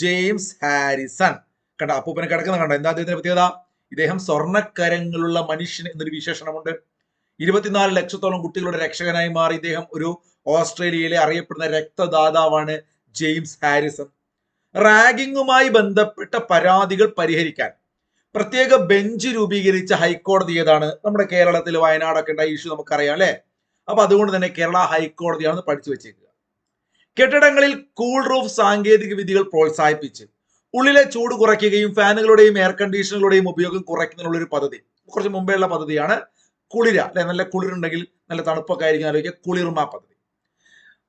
James Harrison. കണ്ട, അപ്പൂപ്പനെ കിടക്കുന്ന കണ്ട. എന്താ അദ്ദേഹത്തിന്റെ പ്രത്യേകത? ഇദ്ദേഹം സ്വർണ്ണക്കരങ്ങളുള്ള മനുഷ്യൻ എന്നൊരു വിശേഷണമുണ്ട്. 24 ലക്ഷത്തോളം കുട്ടികളുടെ രക്ഷകനായി മാറി ഇദ്ദേഹം ഒരു ഓസ്ട്രേലിയയിലെ അറിയപ്പെടുന്ന രക്തദാതാവാണ് ജെയിംസ് ഹാരിസൺ. റാഗിങ്ങുമായി ബന്ധപ്പെട്ട പരാതികൾ പരിഹരിക്കാൻ പ്രത്യേക ബെഞ്ച് രൂപീകരിച്ച ഹൈക്കോടതി ഏതാണ്? നമ്മുടെ കേരളത്തിൽ വയനാടൊക്കെ ഉണ്ടായ ഇഷ്യൂ നമുക്കറിയാം അല്ലെ? അപ്പൊ അതുകൊണ്ട് തന്നെ കേരള ഹൈക്കോടതിയാണെന്ന് പഠിച്ചു വെച്ചേക്കുക. കെട്ടിടങ്ങളിൽ കൂൾ റൂഫ് സാങ്കേതിക വിദ്യകൾ പ്രോത്സാഹിപ്പിച്ച് ഉള്ളിലെ ചൂട് കുറയ്ക്കുകയും ഫാനുകളുടെയും എയർ കണ്ടീഷനുകളുടെയും ഉപയോഗം കുറയ്ക്കുന്നതിനുള്ള ഒരു പദ്ധതി കുറച്ച് മുമ്പേയുള്ള പദ്ധതിയാണ് കുളിര അല്ലെ? നല്ല കുളിരുണ്ടെങ്കിൽ നല്ല തണുപ്പൊക്കെ ആയിരിക്കും ആലോചിക്കുക. കുളിർമ പദ്ധതി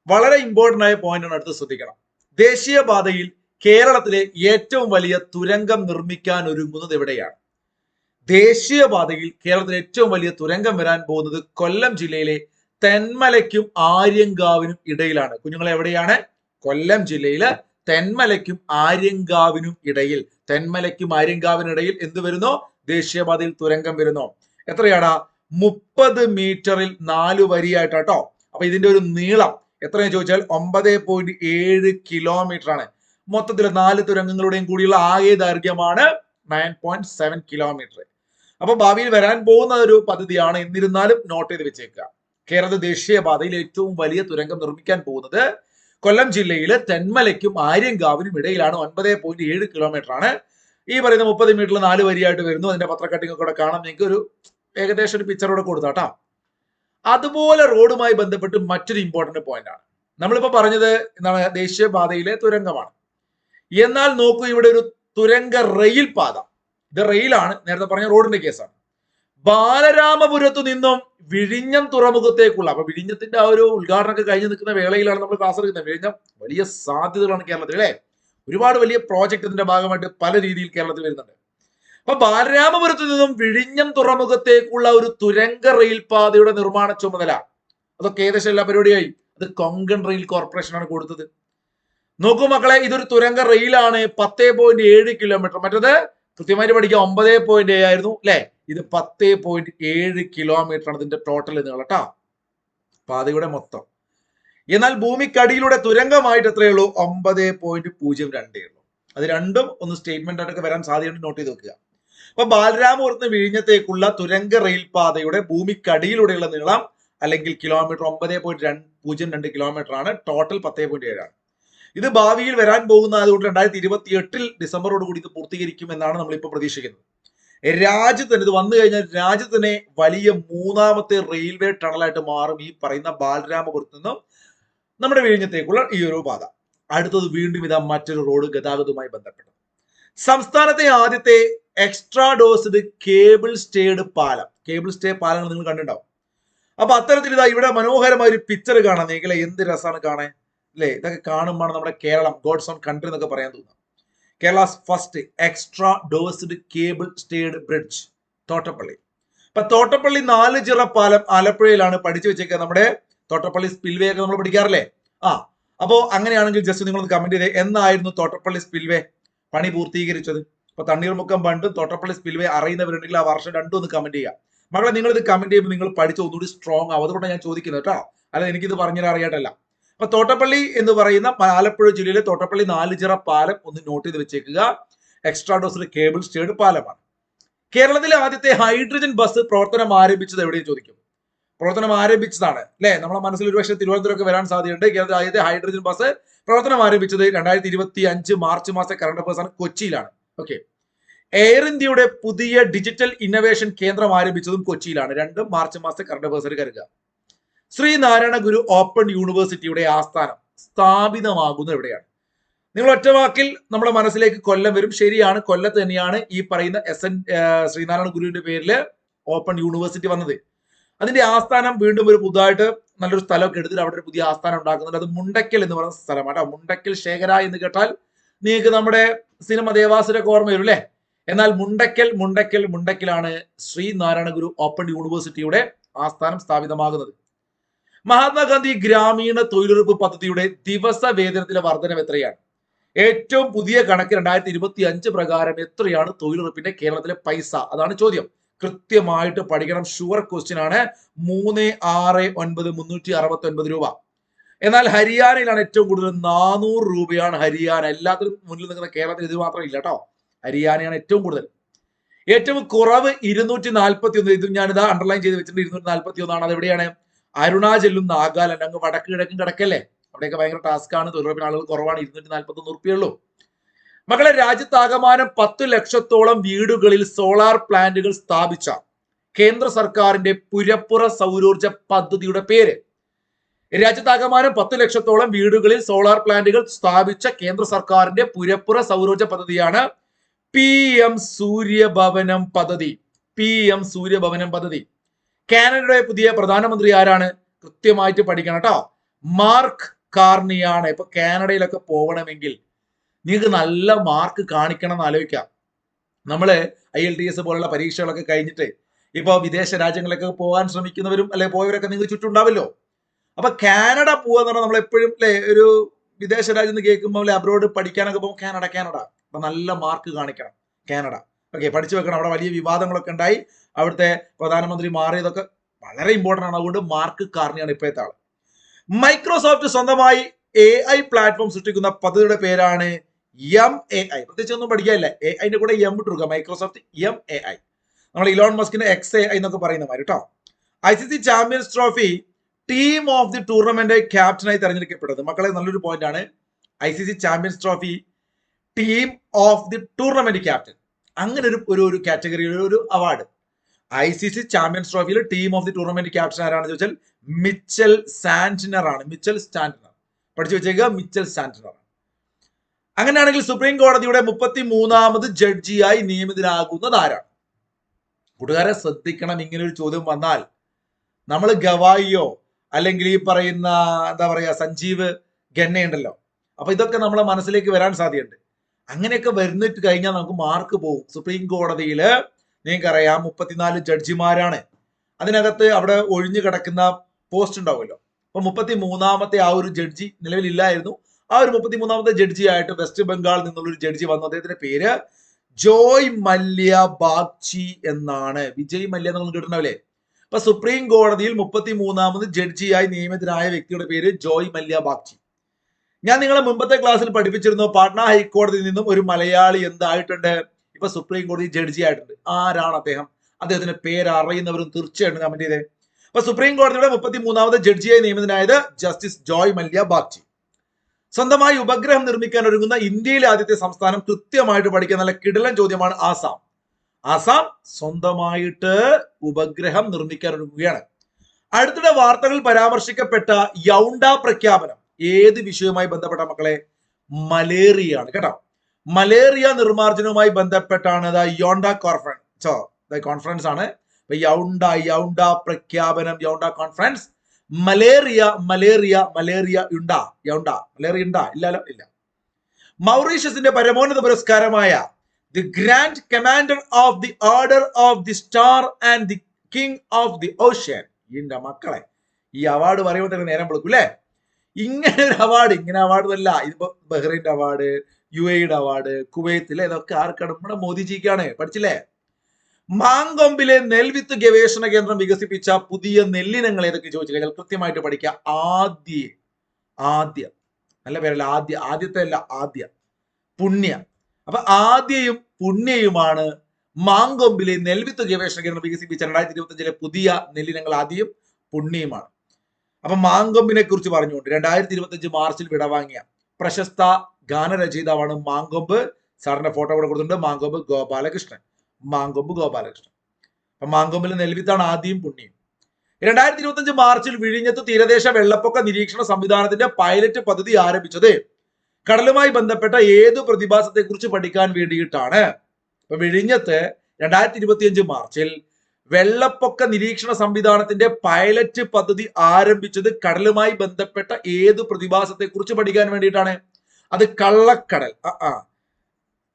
വളരെ ഇമ്പോർട്ടന്റ് ആയ പോയിന്റ് ആണ്. അടുത്ത് ശ്രദ്ധിക്കണം. ദേശീയപാതയിൽ കേരളത്തിലെ ഏറ്റവും വലിയ തുരങ്കം നിർമ്മിക്കാൻ ഒരുങ്ങുന്നത് എവിടെയാണ്? ദേശീയപാതയിൽ കേരളത്തിലെ ഏറ്റവും വലിയ തുരങ്കം വരാൻ പോകുന്നത് കൊല്ലം ജില്ലയിലെ തെന്മലയ്ക്കും ആര്യങ്കാവിനും ഇടയിലാണ്. കുഞ്ഞുങ്ങളെ, എവിടെയാണ്? കൊല്ലം ജില്ലയിലെ തെന്മലയ്ക്കും ആര്യങ്കാവിനും ഇടയിൽ. തെന്മലയ്ക്കും ആര്യങ്കാവിനും ഇടയിൽ എന്ത് വരുന്നു? ദേശീയപാതയിൽ തുരങ്കം വരുന്നു. എത്രയാണ്? 30 മീറ്ററിൽ 4 വരിയായിട്ടോ. അപ്പൊ ഇതിന്റെ ഒരു നീളം എത്രയെന്ന് ചോദിച്ചാൽ 9.7 കിലോമീറ്റർ ആണ്. മൊത്തത്തിൽ 4 തുരങ്കങ്ങളുടെയും കൂടിയുള്ള ആകെ ദൈർഘ്യമാണ് 9.7 കിലോമീറ്റർ. അപ്പൊ ഭാവിയിൽ വരാൻ പോകുന്ന ഒരു പദ്ധതിയാണ്. എന്നിരുന്നാലും നോട്ട് ചെയ്ത് വെച്ചേക്കുക. കേരള ദേശീയപാതയിൽ ഏറ്റവും വലിയ തുരങ്കം നിർമ്മിക്കാൻ പോകുന്നത് കൊല്ലം ജില്ലയിലെ തെന്മലയ്ക്കും ആര്യങ്കാവിനും ഇടയിലാണ്. 9.7 കിലോമീറ്റർ ആണ്. ഈ പറയുന്ന 30 മീറ്ററിൽ 4 വരിയായിട്ട് വരുന്നു. അതിന്റെ പത്ര കട്ടിംഗ് കൂടെ കാണാം. നിങ്ങൾക്ക് ഒരു ഏകദേശം ഒരു പിക്ചറോടെ കൊടുത്താട്ടോ. അതുപോലെ റോഡുമായി ബന്ധപ്പെട്ട് മറ്റൊരു ഇമ്പോർട്ടന്റ് പോയിന്റ് ആണ്. നമ്മളിപ്പോ പറഞ്ഞത് എന്താണ്, ദേശീയപാതയിലെ തുരങ്കമാണ്. എന്നാൽ നോക്കൂ, ഇവിടെ ഒരു തുരങ്ക റെയിൽ പാത. ഇത് റെയിലാണ്, നേരത്തെ പറഞ്ഞ റോഡിന്റെ കേസാണ്. ബാലരാമപുരത്തു നിന്നും വിഴിഞ്ഞം തുറമുഖത്തേക്കുള്ള, അപ്പൊ വിഴിഞ്ഞത്തിന്റെ ആ ഒരു ഉദ്ഘാടനമൊക്കെ കഴിഞ്ഞ് നിൽക്കുന്ന വേളയിലാണ് നമ്മൾ ക്ലാസ് എടുക്കുന്നത്. വിഴിഞ്ഞം വലിയ സാധ്യതകളാണ് കേരളത്തിൽ, അല്ലെ? ഒരുപാട് വലിയ പ്രോജക്ട് ഇതിന്റെ ഭാഗമായിട്ട് പല രീതിയിൽ കേരളത്തിൽ വരുന്നുണ്ട്. അപ്പൊ ബാലരാമപുരത്തു നിന്നും വിഴിഞ്ഞം തുറമുഖത്തേക്കുള്ള ഒരു തുരങ്ക റെയിൽ പാതയുടെ നിർമ്മാണ ചുമതല അതൊക്കെ ഏകദേശം എല്ലാ പരിപാടിയായി. അത് കൊങ്കൺ റെയിൽ കോർപ്പറേഷൻ ആണ് കൊടുത്തത്. നോക്കൂ മക്കളെ, ഇതൊരു തുരങ്ക റെയിലാണ്. 10.7 കിലോമീറ്റർ. മറ്റത് കൃത്യമായിട്ട് പഠിക്കുക 9.7 ആയിരുന്നു, അല്ലെ? ഇത് 10.7 കിലോമീറ്റർ ആണ് ഇതിന്റെ ടോട്ടൽ നീളം കേട്ടോ, പാതയുടെ മൊത്തം. എന്നാൽ ഭൂമിക്കടിയിലൂടെ തുരങ്കമായിട്ട് എത്രയുള്ളൂ? 9.02 ഉള്ളൂ. അത് രണ്ടും ഒന്ന് സ്റ്റേറ്റ്മെന്റ് ആയിട്ടൊക്കെ വരാൻ സാധ്യതയുണ്ട്, നോട്ട് ചെയ്ത് വെക്കുക. അപ്പൊ ബാലരാമപുരത്ത് വിഴിഞ്ഞത്തേക്കുള്ള തുരങ്ക റെയിൽ പാതയുടെ ഭൂമിക്കടിയിലൂടെയുള്ള നീളം അല്ലെങ്കിൽ കിലോമീറ്റർ 9.02 കിലോമീറ്റർ ആണ്. ടോട്ടൽ 10.7 ആണ്. ഇത് ഭാവിയിൽ വരാൻ പോകുന്ന, അതുകൊണ്ട് 2028 ഡിസംബറോട് കൂടി ഇത് പൂർത്തീകരിക്കും എന്നാണ് നമ്മളിപ്പോൾ പ്രതീക്ഷിക്കുന്നത്. രാജ്യത്തിന് ഇത് വന്നു കഴിഞ്ഞാൽ രാജ്യത്തിനെ വലിയ 3ാമത്തെ റെയിൽവേ ടണലായിട്ട് മാറും ഈ പറയുന്ന ബാലരാമപുരത്ത് നിന്നും നമ്മുടെ വിഴിഞ്ഞത്തേക്കുള്ള ഈ ഒരു പാത. അടുത്തത് വീണ്ടും ഇതാ മറ്റൊരു റോഡ് ഗതാഗതവുമായി ബന്ധപ്പെട്ടത്. സംസ്ഥാനത്തെ ആദ്യത്തെ എക്സ്ട്രാ ഡോസ്ഡ് കേബിൾ സ്റ്റേഡ് പാലം. കേബിൾ സ്റ്റേ പാലങ്ങൾ നിങ്ങൾ കണ്ടിട്ടുണ്ടാവും. അപ്പൊ അത്തരത്തിൽ ഇതാ ഇവിടെ മനോഹരമായ ഒരു പിക്ചർ കാണാൻ നീങ്ങളെ, എന്ത് രസമാണ് കാണാൻ, അല്ലെ? ഇതൊക്കെ കാണുമ്പോൾ നമ്മുടെ കേരളം ഗോഡ്സ് ഓൺ കൺട്രി എന്നൊക്കെ പറയാൻ തോന്നുന്നു. Kerala's first extradosed cable stayed bridge, Thottappally. ഇപ്പൊ തോട്ടപ്പള്ളി 4 ചിറ പാലം ആലപ്പുഴയിലാണ്. പഠിച്ചു വെച്ചേക്കുക, നമ്മുടെ തോട്ടപ്പള്ളി സ്പിൽവേ ഒക്കെ നമ്മൾ പഠിക്കാറില്ലേ? അപ്പോ അങ്ങനെയാണെങ്കിൽ ജസ്റ്റ് നിങ്ങളൊന്ന് കമന്റ് ചെയ്തേ, എന്നായിരുന്നു തോട്ടപ്പള്ളി സ്പിൽവേ പണി പൂർത്തീകരിച്ചത്? ഇപ്പൊ തണ്ണീർമുക്കം ബണ്ട് തോട്ടപ്പള്ളി സ്പിൽവേ അറിയുന്നവരുണ്ടെങ്കിൽ ആ വർഷം രണ്ടും ഒന്ന് കമന്റ് ചെയ്യുക. മകളെ, നിങ്ങൾ ഇത് കമന്റ് ചെയ്യുമ്പോൾ നിങ്ങൾ പഠിച്ച ഒന്നുകൂടി സ്ട്രോങ് ആവും. അതുകൊണ്ടാണ് ഞാൻ ചോദിക്കുന്നത് കേട്ടോ, അല്ല എനിക്കിത് പറഞ്ഞാൽ അറിയാട്ടല്ല. അപ്പൊ തോട്ടപ്പള്ളി എന്ന് പറയുന്ന ആലപ്പുഴ ജില്ലയിലെ തോട്ടപ്പള്ളി 4 ചിറ പാലം ഒന്ന് നോട്ട് ചെയ്ത് വെച്ചേക്കുക. എക്സ്ട്രാ ഡോസ്ഡ് കേബിൾ സ്റ്റേഡ് പാലമാണ്. കേരളത്തിലെ ആദ്യത്തെ ഹൈഡ്രജൻ ബസ് പ്രവർത്തനം ആരംഭിച്ചത് എവിടെയും ചോദിക്കും. പ്രവർത്തനം ആരംഭിച്ചതാണ്, അല്ലെ? നമ്മളെ മനസ്സിൽ ഒരുപക്ഷെ തിരുവനന്തപുരമൊക്കെ വരാൻ സാധ്യതയുണ്ട്. കേരളത്തിലെ ആദ്യത്തെ ഹൈഡ്രജൻ ബസ് പ്രവർത്തനം ആരംഭിച്ചത് 2025 മാർച്ച് മാസത്തെ കറണ്ട് അഫയേഴ്സ് ആണ്, കൊച്ചിയിലാണ്. ഓക്കെ. എയർ ഇന്ത്യയുടെ പുതിയ ഡിജിറ്റൽ ഇന്നവേഷൻ കേന്ദ്രം ആരംഭിച്ചതും കൊച്ചിയിലാണ്. 2 മാർച്ച് മാസത്തെ കറണ്ട് അഫയേഴ്സ് കരുതുക. ശ്രീനാരായണ ഗുരു ഓപ്പൺ യൂണിവേഴ്സിറ്റിയുടെ ആസ്ഥാനം സ്ഥാപിതമാകുന്നത് എവിടെയാണ്? നിങ്ങൾ ഒറ്റ വാക്കിൽ നമ്മുടെ മനസ്സിലേക്ക് കൊല്ലം വരും. ശരിയാണ്, കൊല്ലത്ത് തന്നെയാണ് ഈ പറയുന്ന ശ്രീനാരായണ ഗുരുവിന്റെ പേരിൽ ഓപ്പൺ യൂണിവേഴ്സിറ്റി വന്നത്. അതിന്റെ ആസ്ഥാനം വീണ്ടും ഒരു പുതുതായിട്ട് നല്ലൊരു സ്ഥലമൊക്കെ എടുത്തിട്ട് അവിടെ ഒരു പുതിയ ആസ്ഥാനം ഉണ്ടാക്കുന്നുണ്ട്. അത് മുണ്ടക്കൽ എന്ന് പറയുന്ന സ്ഥലമാണ്. മുണ്ടക്കൽ ശേഖര എന്ന് കേട്ടാൽ നിങ്ങൾക്ക് നമ്മുടെ സിനിമ ദേവാസുരൊക്കെ ഓർമ്മ വരും, അല്ലെ? എന്നാൽ മുണ്ടക്കലാണ് ശ്രീനാരായണ ഗുരു ഓപ്പൺ യൂണിവേഴ്സിറ്റിയുടെ ആസ്ഥാനം സ്ഥാപിതമാകുന്നത്. മഹാത്മാഗാന്ധി ഗ്രാമീണ തൊഴിലുറപ്പ് പദ്ധതിയുടെ ദിവസ വേതനത്തിലെ വർധനം എത്രയാണ്? ഏറ്റവും പുതിയ കണക്ക് 2025 പ്രകാരം എത്രയാണ് തൊഴിലുറപ്പിന്റെ കേരളത്തിലെ പൈസ? അതാണ് ചോദ്യം. കൃത്യമായിട്ട് പഠിക്കണം. ഷുവർ ക്വസ്റ്റ്യൻ ആണ്. 369,369 രൂപ. എന്നാൽ ഹരിയാനയിലാണ് ഏറ്റവും കൂടുതൽ, 400 രൂപയാണ് ഹരിയാന. എല്ലാത്തിനും മുന്നിൽ നിൽക്കുന്ന കേരളത്തിൽ ഇത് മാത്രം ഇല്ല കേട്ടോ, ഹരിയാനയാണ് ഏറ്റവും കൂടുതൽ. ഏറ്റവും കുറവ് 241. ഇതും ഞാനിതാ അണ്ടർലൈൻ ചെയ്ത് വെച്ചിട്ടുണ്ട്. 241 ആണ്. അതെവിടെയാണ്? അരുണാചലും നാഗാലാൻഡ്, അങ്ങ് വടക്ക് കിഴക്കും കിടക്കല്ലേ, അവിടെയൊക്കെ ഭയങ്കര ടാസ്ക് ആണ്. തൊഴിലുറപ്പിന് ആളുകൾ കുറവാണ്. 241 റുപ്യുള്ളൂ. മക്കളെ, രാജ്യത്താകമാനം 10 ലക്ഷത്തോളം വീടുകളിൽ സോളാർ പ്ലാന്റുകൾ സ്ഥാപിച്ച കേന്ദ്ര സർക്കാരിന്റെ പുരപ്പുറ സൗരോർജ പദ്ധതിയുടെ പേര്? രാജ്യത്താകമാനം 10 ലക്ഷത്തോളം വീടുകളിൽ സോളാർ പ്ലാന്റുകൾ സ്ഥാപിച്ച കേന്ദ്ര സർക്കാരിന്റെ പുരപ്പുറ സൗരോർജ പദ്ധതിയാണ് PM സൂര്യഭവനം പദ്ധതി. PM സൂര്യഭവനം പദ്ധതി. കാനഡയുടെ പുതിയ പ്രധാനമന്ത്രി ആരാണ്? കൃത്യമായിട്ട് പഠിക്കണം കേട്ടോ, മാർക്ക് കാർണിയാണ്. ഇപ്പൊ കാനഡയിലൊക്കെ പോകണമെങ്കിൽ നിങ്ങൾക്ക് നല്ല മാർക്ക് കാണിക്കണം എന്ന് ആലോചിക്കാം. നമ്മള് IELTS പോലുള്ള പരീക്ഷകളൊക്കെ കഴിഞ്ഞിട്ട് ഇപ്പൊ വിദേശ രാജ്യങ്ങളിലൊക്കെ പോകാൻ ശ്രമിക്കുന്നവരും അല്ലെ പോയവരൊക്കെ നിങ്ങൾക്ക് ചുറ്റുണ്ടാവല്ലോ. അപ്പൊ കാനഡ പോവാന്ന് പറഞ്ഞാൽ നമ്മൾ എപ്പോഴും അല്ലെ ഒരു വിദേശ രാജ്യം എന്ന് കേൾക്കുമ്പോൾ അബ്രോഡ് പഠിക്കാനൊക്കെ പോകും. കാനഡ അപ്പൊ നല്ല മാർക്ക് കാണിക്കണം. കാനഡ ഓക്കെ, പഠിച്ചു വെക്കണം. അവിടെ വലിയ വിവാദങ്ങളൊക്കെ ഉണ്ടായി. അവിടുത്തെ പ്രധാനമന്ത്രി മാറിയതൊക്കെ വളരെ ഇമ്പോർട്ടന്റ് ആണ്. അതുകൊണ്ട് മാർക്ക് കാർണിയാണ് ഇപ്പോഴത്തെ ആള്. മൈക്രോസോഫ്റ്റ് സ്വന്തമായി AI പ്ലാറ്റ്ഫോം സൃഷ്ടിക്കുന്ന പദ്ധതിയുടെ പേരാണ് MAI. പ്രത്യേകിച്ച് ഒന്നും പഠിക്കാനില്ല. AIന്റെ കൂടെ M ഇട്ടുക. Microsoft MAI. നമ്മൾ ഇലോൺ മസ്കിന്റെ XAI എന്നൊക്കെ പറയുന്ന മാതിരി കേട്ടോ. ICC champions trophy team of the tournament ക്യാപ്റ്റനായി തെരഞ്ഞെടുക്കപ്പെട്ടത്. മക്കളെ, നല്ലൊരു പോയിന്റ് ആണ്. ICC champions trophy team of the tournament captain, അങ്ങനെ ഒരു കാറ്റഗറി, ഒരു അവാർഡ് ICC ചാമ്പ്യൻസ് ട്രോഫിയിൽ team of the tournament captain ആരാണെന്ന് ചോദിച്ചാൽ മിച്ചൽ സാന്റ്നർ ആണ്. മിച്ചൽ സാന്റ്നർ പഠിച്ചു വെച്ചേക്കുക, മിച്ചൽ സാന്റ്നർ. അങ്ങനെയാണെങ്കിൽ സുപ്രീം കോടതിയുടെ 33ാമത് ജഡ്ജിയായി നിയമിതരാകുന്നത് ആരാണ്? കൂട്ടുകാരെ ശ്രദ്ധിക്കണം, ഇങ്ങനെ ഒരു ചോദ്യം വന്നാൽ നമ്മൾ ഗവായിയോ അല്ലെങ്കിൽ ഈ പറയുന്ന എന്താ പറയാ സഞ്ജീവ് ഖന്ന ഉണ്ടല്ലോ, അപ്പൊ ഇതൊക്കെ നമ്മളെ മനസ്സിലേക്ക് വരാൻ സാധ്യതയുണ്ട്. അങ്ങനെയൊക്കെ വരുന്നിട്ട് കഴിഞ്ഞാൽ നമുക്ക് മാർക്ക് പോകും. സുപ്രീം കോടതിയില് നിങ്ങൾക്കറിയാം 34 ജഡ്ജിമാരാണ്. അതിനകത്ത് അവിടെ ഒഴിഞ്ഞു കിടക്കുന്ന പോസ്റ്റ് ഉണ്ടാവുമല്ലോ. അപ്പൊ 33ാമത്തെ ആ ഒരു ജഡ്ജി നിലവിലില്ലായിരുന്നു. ആ ഒരു 33ാമത്തെ ജഡ്ജി ആയിട്ട് വെസ്റ്റ് ബംഗാളിൽ നിന്നുള്ള ഒരു ജഡ്ജി വന്നു. അദ്ദേഹത്തിന്റെ പേര് ജോയ് മല്യ ബാഗ്ചി എന്നാണ്. വിജയ് മല്യ എന്ന് നിങ്ങൾ കേട്ടിട്ടുണ്ടാവില്ലേ? അപ്പൊ സുപ്രീം കോടതിയിൽ 33ാമത് ജഡ്ജിയായി നിയമിതനായ വ്യക്തിയുടെ പേര് ജോയ് മല്യ ബാഗ്ചി. ഞാൻ നിങ്ങളെ മുമ്പത്തെ ക്ലാസ്സിൽ പഠിപ്പിച്ചിരുന്നു, പാട്ന ഹൈക്കോടതിയിൽ നിന്നും ഒരു മലയാളി എന്തായിട്ടുണ്ട്, ഇപ്പൊ സുപ്രീം കോടതി ജഡ്ജി ആയിട്ടുണ്ട്. ആരാണ് അദ്ദേഹം? അദ്ദേഹത്തിന്റെ പേര് അറിയുന്നവരും തീർച്ചയായിട്ടും കമന്റ് ചെയ്തേ. അപ്പൊ സുപ്രീം കോടതിയുടെ 33ാമത് ജഡ്ജിയായി നിയമിതനായത് ജസ്റ്റിസ് ജോയ് മല്യ ബാഗ്ചി. സ്വന്തമായി ഉപഗ്രഹം നിർമ്മിക്കാൻ ഒരുങ്ങുന്ന ഇന്ത്യയിലെ ആദ്യത്തെ സംസ്ഥാനം കൃത്യമായിട്ട് പഠിക്കാൻ നല്ല കിടിലൻ ചോദ്യമാണ് ആസാം. ആസാം സ്വന്തമായിട്ട് ഉപഗ്രഹം നിർമ്മിക്കാൻ ഒരുങ്ങുകയാണ്. അടുത്തിടെ വാർത്തകൾ പരാമർശിക്കപ്പെട്ട യൗണ്ട പ്രഖ്യാപനം ഏത് വിഷയവുമായി ബന്ധപ്പെട്ട മക്കളെ? മലേറിയ ആണ് കേട്ടോ. മലേറിയ നിർമ്മാർജ്ജനവുമായി ബന്ധപ്പെട്ടാണ് യൗണ്ട കോൺഫറൻസ് ആണ്. യൗണ്ട പ്രഖ്യാപനം, യൗണ്ട കോൺഫറൻസ്. മലേറിയ ഇല്ലല്ലോ, ഇല്ല. മൗറീഷ്യസിന്റെ പരമോന്നത പുരസ്കാരമായ the grand commander of the order of the star and the king of the ocean. ഇതിന്റെ മക്കളെ, ഈ അവാർഡ് പറയുമ്പോൾ തന്നെ നേരം വിളിക്കും അല്ലേ? ഇങ്ങനെ ഒരു അവാർഡ്, ഇങ്ങനെ അവാർഡല്ല. ഇതിപ്പോ ബഹ്റൈൻ്റെ അവാർഡ്, UAEയുടെ അവാർഡ്, കുവൈത്തിലെ, ഇതൊക്കെ ആർക്കാണ്? നമ്മുടെ മോദിജിക്കാണ്. പഠിച്ചില്ലേ? മാങ്കൊമ്പിലെ നെൽവിത്ത് ഗവേഷണ കേന്ദ്രം വികസിപ്പിച്ച പുതിയ നെല്ലിനങ്ങൾ ഏതൊക്കെ ചോദിച്ചു കഴിഞ്ഞാൽ കൃത്യമായിട്ട് പഠിക്കുക. ആദ്യ നല്ല പേരല്ല, ആദ്യത്തെ അല്ല, ആദ്യ പുണ്യ. അപ്പൊ ആദ്യയും പുണ്യയുമാണ് മാങ്കൊമ്പിലെ നെൽവിത്ത് ഗവേഷണ കേന്ദ്രം വികസിപ്പിച്ച 2025 പുതിയ നെല്ലിനങ്ങൾ. ആദ്യയും പുണ്യയുമാണ്. അപ്പൊ മാങ്കൊമ്പിനെ കുറിച്ച് പറഞ്ഞുകൊണ്ട് 2025 മാർച്ചിൽ വിടവാങ്ങിയ പ്രശസ്ത ഗാനരചയിതാവാണ് മാങ്കൊമ്പ്. സാറിന്റെ ഫോട്ടോ കൂടെ കൊടുത്തിട്ടുണ്ട്. മാങ്കൊമ്പ് ഗോപാലകൃഷ്ണൻ. അപ്പൊ മാങ്കൊമ്പിലെ നെൽവിത്താണ് ആദ്യയും പുണ്യയും. 2025 മാർച്ചിൽ വിഴിഞ്ഞത്ത് തീരദേശ വെള്ളപ്പൊക്ക നിരീക്ഷണ സംവിധാനത്തിന്റെ പൈലറ്റ് പദ്ധതി ആരംഭിച്ചത് കടലുമായി ബന്ധപ്പെട്ട ഏതു പ്രതിഭാസത്തെ കുറിച്ച് പഠിക്കാൻ വേണ്ടിയിട്ടാണ്. അപ്പൊ വിഴിഞ്ഞത്ത് 2025 മാർച്ചിൽ വെള്ളപ്പൊക്ക നിരീക്ഷണ സംവിധാനത്തിന്റെ പൈലറ്റ് പദ്ധതി ആരംഭിച്ചത് കടലുമായി ബന്ധപ്പെട്ട ഏതു പ്രതിഭാസത്തെ കുറിച്ച് പഠിക്കാൻ വേണ്ടിയിട്ടാണ്. അത് കള്ളക്കടൽ.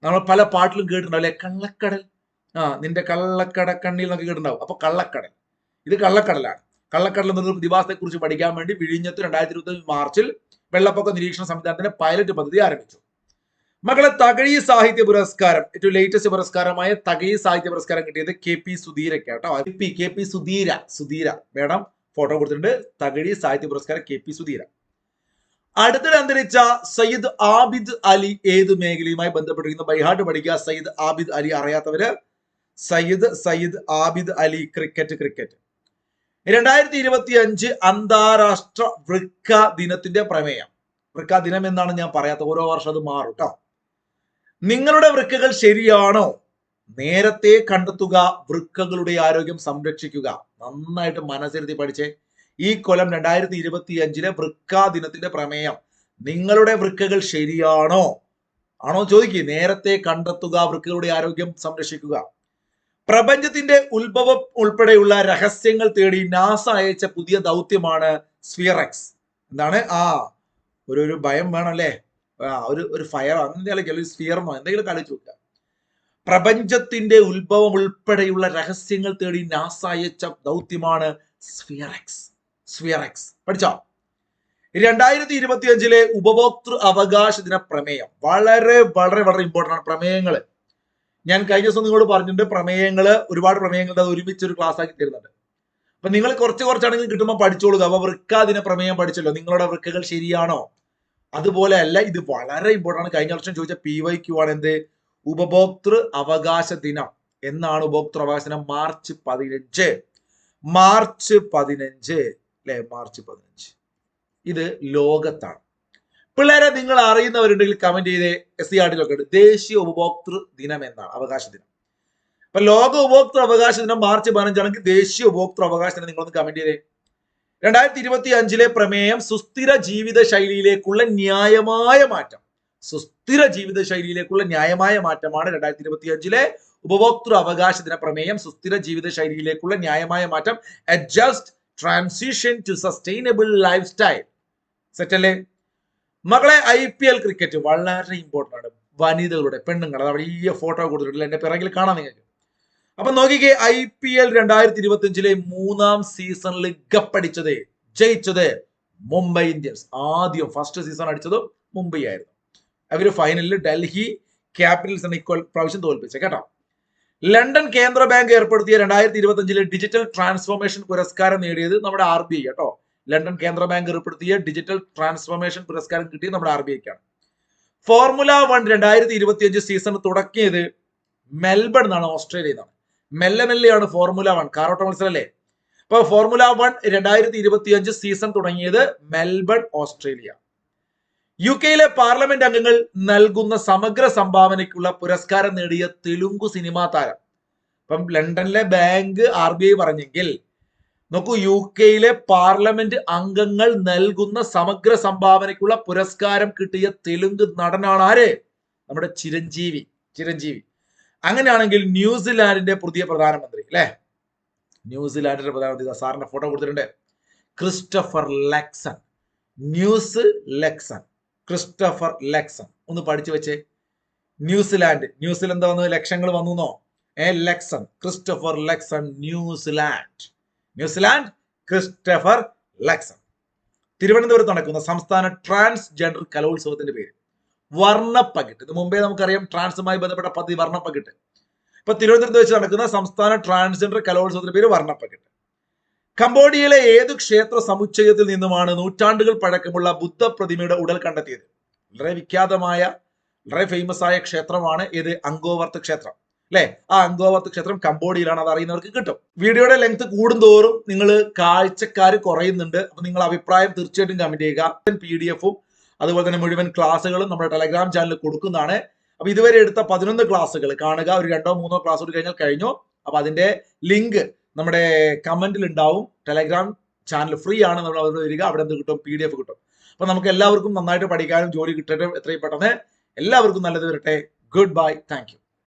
നമ്മൾ പല പാട്ടിലും കേട്ടിട്ടുണ്ടാവും അല്ലെ, കള്ളക്കടൽ. നിന്റെ കള്ളക്കട കണ്ണിൽ എന്നൊക്കെ കേട്ടിട്ടുണ്ടാവും. അപ്പൊ കള്ളക്കടൽ, ഇത് കള്ളക്കടലാണ്. കള്ളക്കടൽ എന്നൊരു പ്രതിഭാസത്തെ കുറിച്ച് പഠിക്കാൻ വേണ്ടി വിഴിഞ്ഞത്ത് 2025 മാർച്ചിൽ വെള്ളപ്പൊക്ക നിരീക്ഷണ സംവിധാനത്തിന്റെ പൈലറ്റ് പദ്ധതി ആരംഭിച്ചു. മക്കളെ, തകഴി സാഹിത്യ പുരസ്കാരം, ഏറ്റവും ലേറ്റസ്റ്റ് പുരസ്കാരമായ തകഴി സാഹിത്യ പുരസ്കാരം കിട്ടിയത് KP സുധീരയ്ക്ക് കേട്ടോ. KP സുധീര മേഡം ഫോട്ടോ കൊടുത്തിട്ടുണ്ട്. തകഴി സാഹിത്യ പുരസ്കാരം KP സുധീര. അടുത്തിടെ അന്തരിച്ച സയ്യിദ് ആബിദ് അലി ഏത് മേഖലയുമായി ബന്ധപ്പെട്ടിരിക്കുന്നു? ബൈഹാർട്ട് പഠിക്കുക. സയ്യിദ് ആബിദ് അലി അറിയാത്തവര്, സയ്യിദ് ആബിദ് അലി ക്രിക്കറ്റ്. 2025 അന്താരാഷ്ട്ര വൃക്ക ദിനത്തിന്റെ പ്രമേയം. വൃക്ക ദിനം എന്നാണ് ഞാൻ പറയാത്ത, ഓരോ വർഷം അത് മാറും കേട്ടോ. നിങ്ങളുടെ വൃക്കകൾ ശരിയാണോ? നേരത്തെ കണ്ടെത്തുക, വൃക്കകളുടെ ആരോഗ്യം സംരക്ഷിക്കുക. നന്നായിട്ട് മനസ്സിരുത്തി പഠിച്ചേ. ഈ കൊല്ലം 2025 വൃക്ക ദിനത്തിന്റെ പ്രമേയം, നിങ്ങളുടെ വൃക്കകൾ ശരിയാണോ? ആണോ ചോദിക്കുക. നേരത്തെ കണ്ടെത്തുക, വൃക്കകളുടെ ആരോഗ്യം സംരക്ഷിക്കുക. പ്രപഞ്ചത്തിന്റെ ഉത്ഭവം ഉൾപ്പെടെയുള്ള രഹസ്യങ്ങൾ തേടി നാസ അയച്ച പുതിയ ദൗത്യമാണ് സ്ഫിയറെക്സ്. എന്താണ്? ഒരു ഭയം വേണം അല്ലേ? ഒരു ഫയർ അങ്ങനെ സ്ഫിയർന്നോ എന്തെങ്കിലും കളിച്ചു നോക്കുക. പ്രപഞ്ചത്തിന്റെ ഉത്ഭവം ഉൾപ്പെടെയുള്ള രഹസ്യങ്ങൾ തേടി നാസ അയച്ച ദൗത്യമാണ് സ്ഫിയറെക്സ്. പഠിച്ചോ? 2025 ഉപഭോക്തൃ അവകാശ ദിന പ്രമേയം വളരെ വളരെ വളരെ ഇമ്പോർട്ടൻ്റ് ആണ്. പ്രമേയങ്ങള് ഞാൻ കഴിഞ്ഞ ദിവസം നിങ്ങളോട് പറഞ്ഞിട്ടുണ്ട്. ഒരുപാട് പ്രമേയങ്ങളുടെ അത് ഒരുമിച്ച് ഒരു ക്ലാസ് ആക്കി തരുന്നുണ്ട്. അപ്പൊ നിങ്ങൾ കുറച്ചാണെങ്കിൽ കിട്ടുമ്പോൾ പഠിച്ചോളുക. അപ്പൊ വൃക്കാദിന പ്രമേയം പഠിച്ചല്ലോ. നിങ്ങളുടെ വൃക്കകൾ ശരിയാണോ? അതുപോലെ അല്ല, ഇത് വളരെ ഇമ്പോർട്ടൻ്റ് ആണ്. കഴിഞ്ഞ വർഷം ചോദിച്ച PYQ ആണ്. എന്ത്? ഉപഭോക്തൃ അവകാശ ദിനം എന്നാണ്. ഉപഭോക്തൃ അവകാശ ദിനം മാർച്ച് 15 അല്ലെ? മാർച്ച് 15 ഇത് ലോകത്താണ്. പിള്ളേരെ, നിങ്ങൾ അറിയുന്നവരുണ്ടെങ്കിൽ കമന്റ് ചെയ്തേ. SCRT ദേശീയ ഉപഭോക്തൃ ദിനം എന്നാണ്, അവകാശ ദിനം. അപ്പൊ ലോക ഉപഭോക്തൃ അവകാശ ദിനം മാർച്ച് 15 ദേശീയ ഉപഭോക്തൃ അവകാശ ദിനം. നിങ്ങളൊന്ന് കമന്റ് ചെയ്തേ. 2025 പ്രമേയം സുസ്ഥിര ജീവിത ശൈലിയിലേക്കുള്ള ന്യായമായ മാറ്റം. സുസ്ഥിര ജീവിത ശൈലിയിലേക്കുള്ള ന്യായമായ മാറ്റമാണ് 2025 ഉപഭോക്തൃ അവകാശ ദിന പ്രമേയം. സുസ്ഥിര ജീവിത ശൈലിയിലേക്കുള്ള ന്യായമായ മാറ്റം, a just transition to sustainable lifestyle. Set അല്ലേ മക്കളെ? IPL ക്രിക്കറ്റ് വളരെ ഇമ്പോർട്ടന്റ് ആണ്. വനിതകളുടെ, പെണ്ണുങ്ങളുടെ വലിയ ഫോട്ടോ കൊടുത്തിട്ടില്ല, എന്റെ പിറകിൽ കാണാം നിങ്ങൾക്ക്. അപ്പൊ നോക്കിക്കേ, IPL 2025 മൂന്നാം സീസണിൽ കപ്പടിച്ചത്, ജയിച്ചത് മുംബൈ ഇന്ത്യൻസ്. ആദ്യം ഫസ്റ്റ് സീസൺ അടിച്ചത് മുംബൈ ആയിരുന്നു. അവര് ഫൈനലിൽ ഡൽഹി ക്യാപിറ്റൽസ് പ്രാവശ്യം തോൽപ്പിച്ചത് കേട്ടോ. ലണ്ടൻ കേന്ദ്ര ബാങ്ക് ഏർപ്പെടുത്തിയ 2025 ഡിജിറ്റൽ ട്രാൻസ്ഫോർമേഷൻ പുരസ്കാരം നേടിയത് നമ്മുടെ RBI കേട്ടോ. ലണ്ടൻ കേന്ദ്ര ബാങ്ക് ഏർപ്പെടുത്തിയ ഡിജിറ്റൽ ട്രാൻസ്ഫോർമേഷൻ പുരസ്കാരം കിട്ടിയത് നമ്മുടെ RBIക്കാണ്. ഫോർമുല 1 2025 സീസൺ തുടങ്ങിയത് മെൽബൺ എന്നാണ്, ഓസ്ട്രേലിയയിൽ നിന്നാണ്. മെല്ലെ മെല്ലെയാണ് ഫോർമുല 1 കാറോട്ട മത്സരല്ലേ. അപ്പൊ ഫോർമുല 1 2025 സീസൺ തുടങ്ങിയത് മെൽബൺ, ഓസ്ട്രേലിയ. UK പാർലമെന്റ് അംഗങ്ങൾ നൽകുന്ന സമഗ്ര സംഭാവനയ്ക്കുള്ള പുരസ്കാരം നേടിയ തെലുങ്ക് സിനിമാ താരം. ഇപ്പം ലണ്ടനിലെ ബാങ്ക് RBI പറഞ്ഞെങ്കിൽ നോക്കൂ, UK പാർലമെന്റ് അംഗങ്ങൾ നൽകുന്ന സമഗ്ര സംഭാവനയ്ക്കുള്ള പുരസ്കാരം കിട്ടിയ തെലുങ്ക് നടനാണ് ആര്? നമ്മുടെ ചിരഞ്ജീവി. അങ്ങനെയാണെങ്കിൽ ന്യൂസിലാൻഡിന്റെ പുതിയ പ്രധാനമന്ത്രി അല്ലെ, ന്യൂസിലാൻഡിന്റെ പ്രധാനമന്ത്രി സാറിന്റെ ഫോട്ടോ കൊടുത്തിട്ടുണ്ട്, ക്രിസ്റ്റഫർ ലക്സൺ. ക്രിസ്റ്റഫർ ലക്സൺ ഒന്ന് പഠിച്ചു വെച്ചേ. ന്യൂസിലാൻഡ് എന്താ വന്നത്? ലക്ഷങ്ങൾ വന്നു. Luxon, Christopher Luxon, New Zealand Christopher Luxon. തിരുവനന്തപുരത്ത് നടക്കുന്ന സംസ്ഥാന ട്രാൻസ്ജെൻഡർ കലോത്സവത്തിന്റെ പേര് വർണ്ണപ്പകിട്ട്. ഇത് മുമ്പേ നമുക്കറിയാം, ട്രാൻസുമായി ബന്ധപ്പെട്ട പദ്ധതി വർണ്ണപ്പകിട്ട്. ഇപ്പൊ തിരുവനന്തപുരത്ത് വെച്ച് നടക്കുന്ന സംസ്ഥാന ട്രാൻസ്ജെൻഡർ കലോത്സവത്തിന്റെ പേര് വർണ്ണപ്പകിട്ട്. കംബോഡിയയിലെ ഏതു ക്ഷേത്ര സമുച്ചയത്തിൽ നിന്നുമാണ് നൂറ്റാണ്ടുകൾ പഴക്കമുള്ള ബുദ്ധ പ്രതിമയുടെ ഉടൽ കണ്ടെത്തിയത്? വളരെ വിഖ്യാതമായ, വളരെ ഫേമസ് ആയ ക്ഷേത്രമാണ് ഇത്, അങ്കോവർത്ത് ക്ഷേത്രം അല്ലെ. ആ അങ്കോവർത്ത് ക്ഷേത്രം കംബോഡിയയിലാണ്. അത് അറിയുന്നവർക്ക് കിട്ടും. വീഡിയോയുടെ ലെങ്ത് കൂടുന്തോറും നിങ്ങൾ കാഴ്ചക്കാർ കുറയുന്നുണ്ട്. അപ്പൊ നിങ്ങൾ അഭിപ്രായം തീർച്ചയായിട്ടും കമന്റ് ചെയ്യുക. PDF-ഉം അതുപോലെ തന്നെ മുഴുവൻ ക്ലാസ്സുകളും നമ്മുടെ ടെലഗ്രാം ചാനലിൽ കൊടുക്കുന്നതാണ്. അപ്പൊ ഇതുവരെ എടുത്ത 11 ക്ലാസ്സുകൾ കാണുക. ഒരു 2-3 ക്ലാസ് കൂടി കഴിഞ്ഞാൽ കഴിഞ്ഞു. അപ്പൊ അതിന്റെ ലിങ്ക് നമ്മുടെ കമന്റിൽ ഉണ്ടാവും. ടെലഗ്രാം ചാനൽ ഫ്രീ ആണ്, നമ്മൾ അവിടെ വരിക, അവിടെ എന്ത് കിട്ടും? PDF കിട്ടും. അപ്പൊ നമുക്ക് എല്ലാവർക്കും നന്നായിട്ട് പഠിക്കാനും ജോലി കിട്ടട്ടെ എത്രയും പെട്ടെന്ന്. എല്ലാവർക്കും നല്ലത് വരട്ടെ. Good bye, thank you.